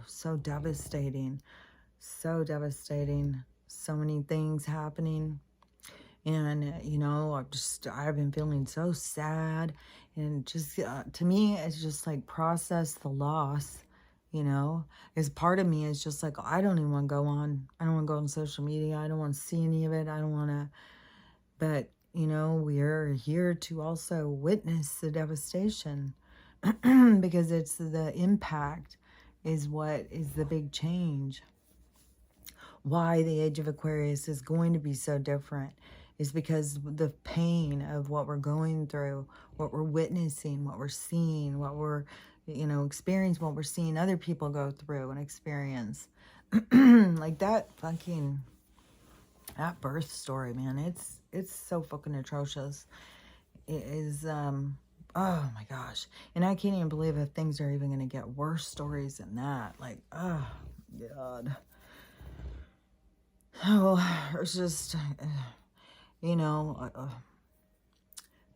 so devastating. So devastating. So many things happening. And, I've been feeling so sad. And just, to me, it's just like process the loss. As part of me is just like, I don't even want to go on. I don't want to go on social media. I don't want to see any of it. I don't want to. But, we're here to also witness the devastation because it's the impact is what is the big change. Why the age of Aquarius is going to be so different is because the pain of what we're going through, what we're witnessing, what we're seeing, what we're experience, what we're seeing other people go through and experience. Like that birth story, man, it's so fucking atrocious. It is, oh my gosh. And I can't even believe if things are even going to get worse stories than that. Like, oh God. Oh, it's just,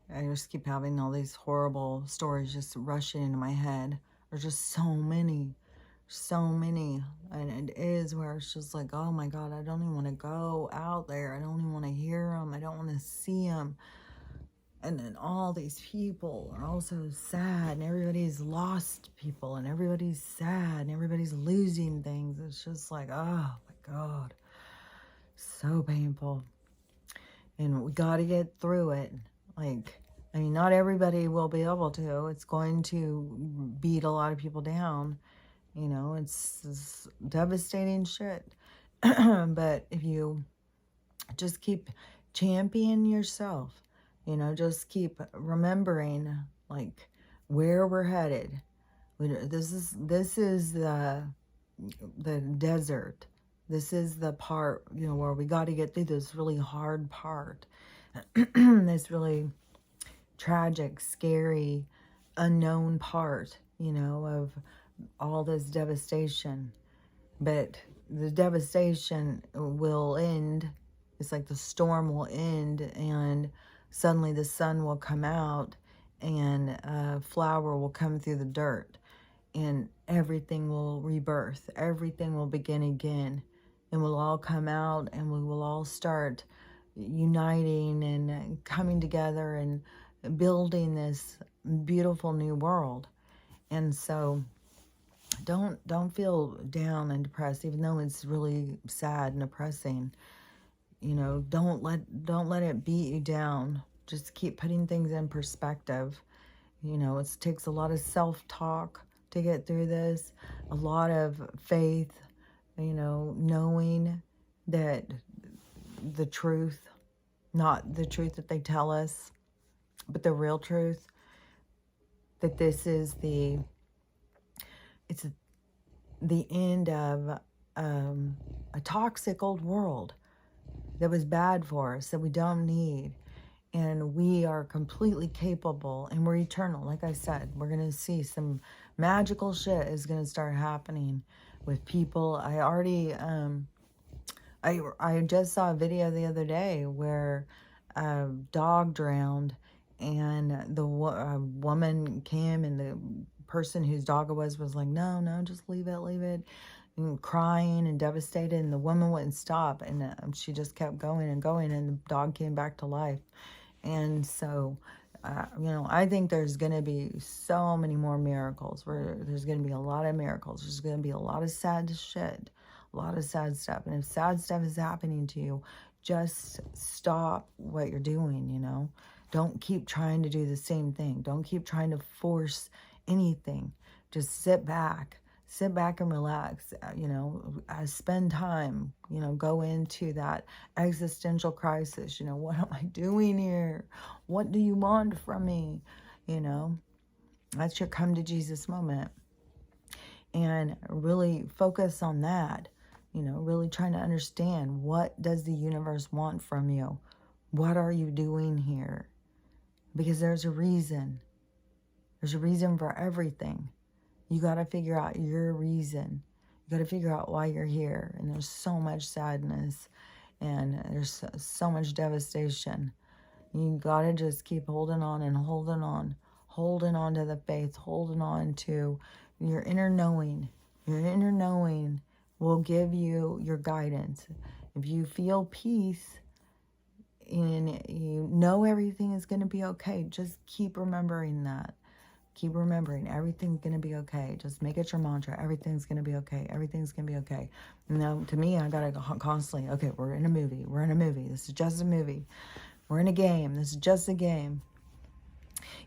I just keep having all these horrible stories just rushing into my head. There's just so many. And it is where it's just like, oh my God, I don't even want to go out there. I don't even want to hear them. I don't want to see them. And then all these people are also sad, and everybody's lost people, and everybody's sad, and everybody's losing things. It's just like, oh my God, so painful. And we got to get through it. Like, I mean, not everybody will be able to. It's going to beat a lot of people down. It's devastating shit. But if you just keep championing yourself, just keep remembering, like, where we're headed. This is the desert. This is the part, where we got to get through this really hard part. This really tragic, scary, unknown part, you know, of all this devastation. But the devastation will end. It's like the storm will end, and suddenly the sun will come out, and a flower will come through the dirt, and everything will rebirth. Everything will begin again, and we'll all come out, and we will all start uniting and coming together and building this beautiful new world. And so don't feel down and depressed, even though it's really sad and depressing. You know, don't let it beat you down. Just keep putting things in perspective. You know, it takes a lot of self-talk to get through this, a lot of faith, you know, knowing that the truth, not the truth that they tell us, but the real truth, that this is it's the end of a toxic old world that was bad for us, that we don't need. And we are completely capable, and we're eternal. Like I said, we're going to see some magical shit is going to start happening with people. I already, I just saw a video the other day where a dog drowned, and the woman came, and the person whose dog it was like, no, just leave it, and crying and devastated, and the woman wouldn't stop, and she just kept going and going, and the dog came back to life. And so, you know, I think there's going to be so many more miracles. There's going to be a lot of miracles. There's going to be a lot of sad shit, a lot of sad stuff. And if sad stuff is happening to you, just stop what you're doing, you know. Don't keep trying to do the same thing. Don't keep trying to force anything. Just sit back and relax, you know, spend time, you know, go into that existential crisis. You know, what am I doing here? What do you want from me? You know, that's your come to Jesus moment. And really focus on that, you know, really trying to understand, what does the universe want from you? What are you doing here? Because there's a reason. There's a reason for everything. You got to figure out your reason. You got to figure out why you're here. And there's so much sadness, and there's so much devastation. You got to just keep holding on and holding on to the faith, holding on to your inner knowing. Your inner knowing will give you your guidance. If you feel peace and you know everything is going to be okay, just keep remembering that. Keep remembering, everything's going to be okay. Just make it your mantra. Everything's going to be okay. Everything's going to be okay. You know, to me, I got to constantly, okay, we're in a movie. We're in a movie. This is just a movie. We're in a game. This is just a game.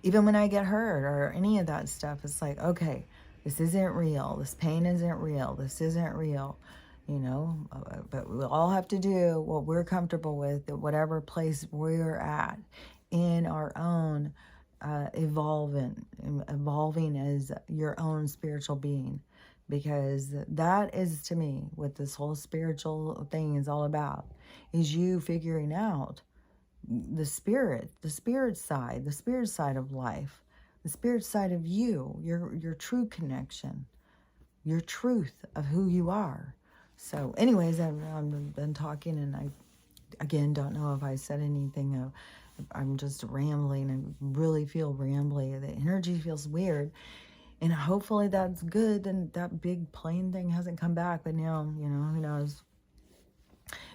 Even when I get hurt or any of that stuff, it's like, okay, this isn't real. This pain isn't real. This isn't real. You know, but we all have to do what we're comfortable with at whatever place we're at in our own evolving as your own spiritual being, because that is, to me, what this whole spiritual thing is all about, is you figuring out the spirit side of life, the spirit side of you, your true connection, your truth of who you are. So anyways, I've been talking, and I, again, don't know if I said anything. I'm just rambling. I really feel rambly. The energy feels weird. And hopefully that's good. And that big plane thing hasn't come back. But now, you know, who knows?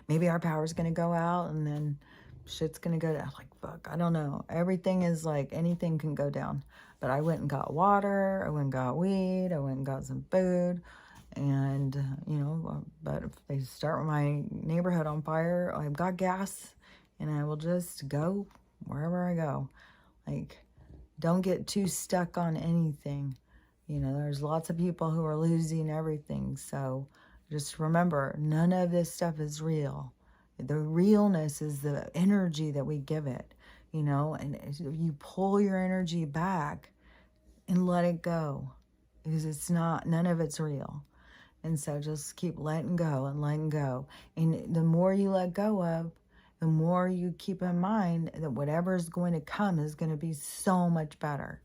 Maybe our power's going to go out, and then shit's going to go down. Like, fuck, I don't know. Everything is like, anything can go down. But I went and got water. I went and got weed. I went and got some food. And, you know, but if they start my neighborhood on fire, I've got gas. And I will just go wherever I go. Like, don't get too stuck on anything. You know, there's lots of people who are losing everything. So just remember, none of this stuff is real. The realness is the energy that we give it, you know, and you pull your energy back and let it go, because it's not, none of it's real. And so just keep letting go and letting go. And the more you let go of, the more you keep in mind that whatever is going to come is going to be so much better.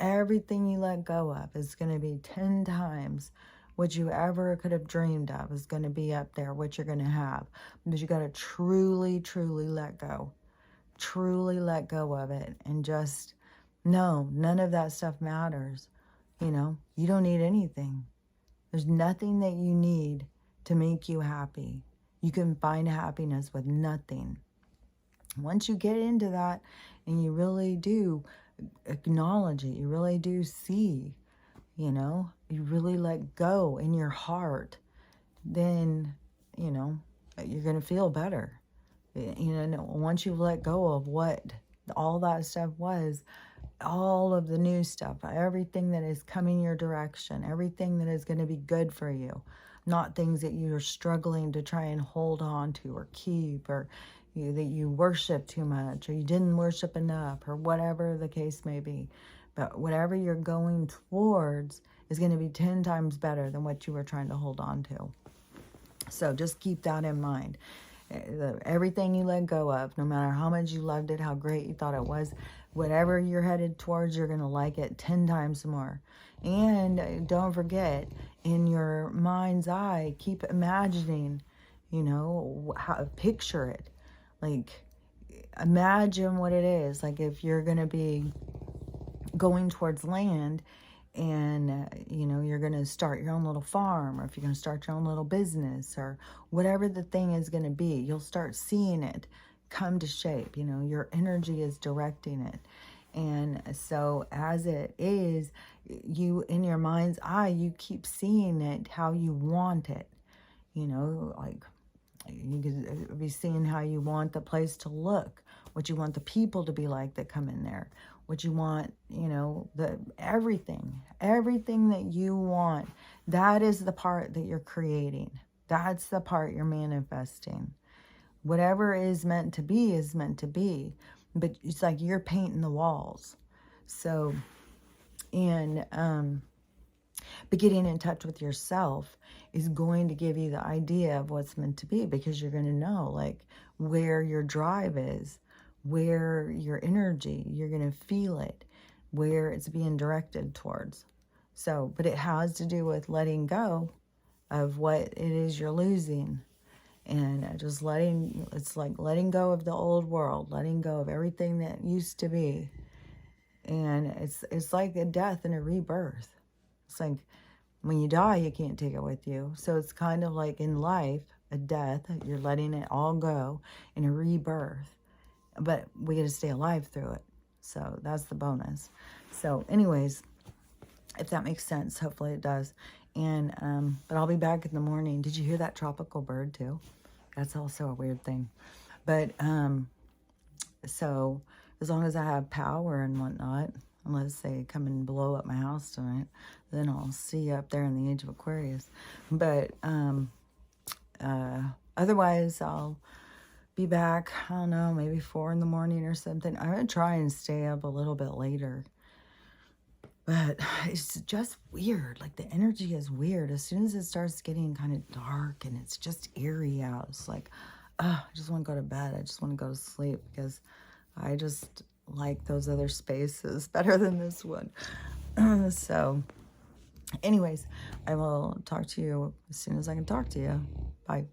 Everything you let go of is going to be 10 times what you ever could have dreamed of is going to be up there, what you're going to have. Because you got to truly, truly let go. Truly let go of it. And just know none of that stuff matters. You know, you don't need anything. There's nothing that you need to make you happy. You can find happiness with nothing. Once you get into that and you really do acknowledge it, you really do see, you know, you really let go in your heart, then, you know, you're going to feel better. You know, once you let go of what all that stuff was, all of the new stuff, everything that is coming your direction, everything that is going to be good for you, not things that you're struggling to try and hold on to or keep, or that you worship too much, or you didn't worship enough, or whatever the case may be. But whatever you're going towards is going to be 10 times better than what you were trying to hold on to. So just keep that in mind. Everything you let go of, no matter how much you loved it, how great you thought it was, whatever you're headed towards, you're going to like it 10 times more. And don't forget, in your mind's eye, keep imagining, you know, picture it. Like, imagine what it is. Like, if you're going to be going towards land and, you know, you're going to start your own little farm, or if you're going to start your own little business, or whatever the thing is going to be, you'll start seeing it come to shape. You know, your energy is directing it. And so as it is, you, in your mind's eye, you keep seeing it how you want it. You know, like, you could be seeing how you want the place to look, what you want the people to be like that come in there, what you want, you know, everything that you want. That is the part that you're creating. That's the part you're manifesting. Whatever is meant to be is meant to be. But it's like you're painting the walls. So, but getting in touch with yourself is going to give you the idea of what's meant to be, because you're going to know, like, where your drive is, where your energy, you're going to feel it, where it's being directed towards. So, but it has to do with letting go of what it is you're losing. And just it's like letting go of the old world, letting go of everything that used to be. And it's like a death and a rebirth. It's like when you die, you can't take it with you. So it's kind of like in life, a death, you're letting it all go, and a rebirth. But we get to stay alive through it. So that's the bonus. So anyways, if that makes sense, hopefully it does. And but I'll be back in the morning. Did you hear that tropical bird too? That's also a weird thing. But so as long as I have power and whatnot, unless they come and blow up my house tonight, then I'll see you up there in the age of Aquarius. But otherwise, I'll be back, I don't know, maybe 4 in the morning or something. I'm going to try and stay up a little bit later. But it's just weird. Like, the energy is weird. As soon as it starts getting kind of dark and it's just eerie out, it's like, I just want to go to bed. I just want to go to sleep, because I just like those other spaces better than this one. So, anyways, I will talk to you as soon as I can talk to you. Bye.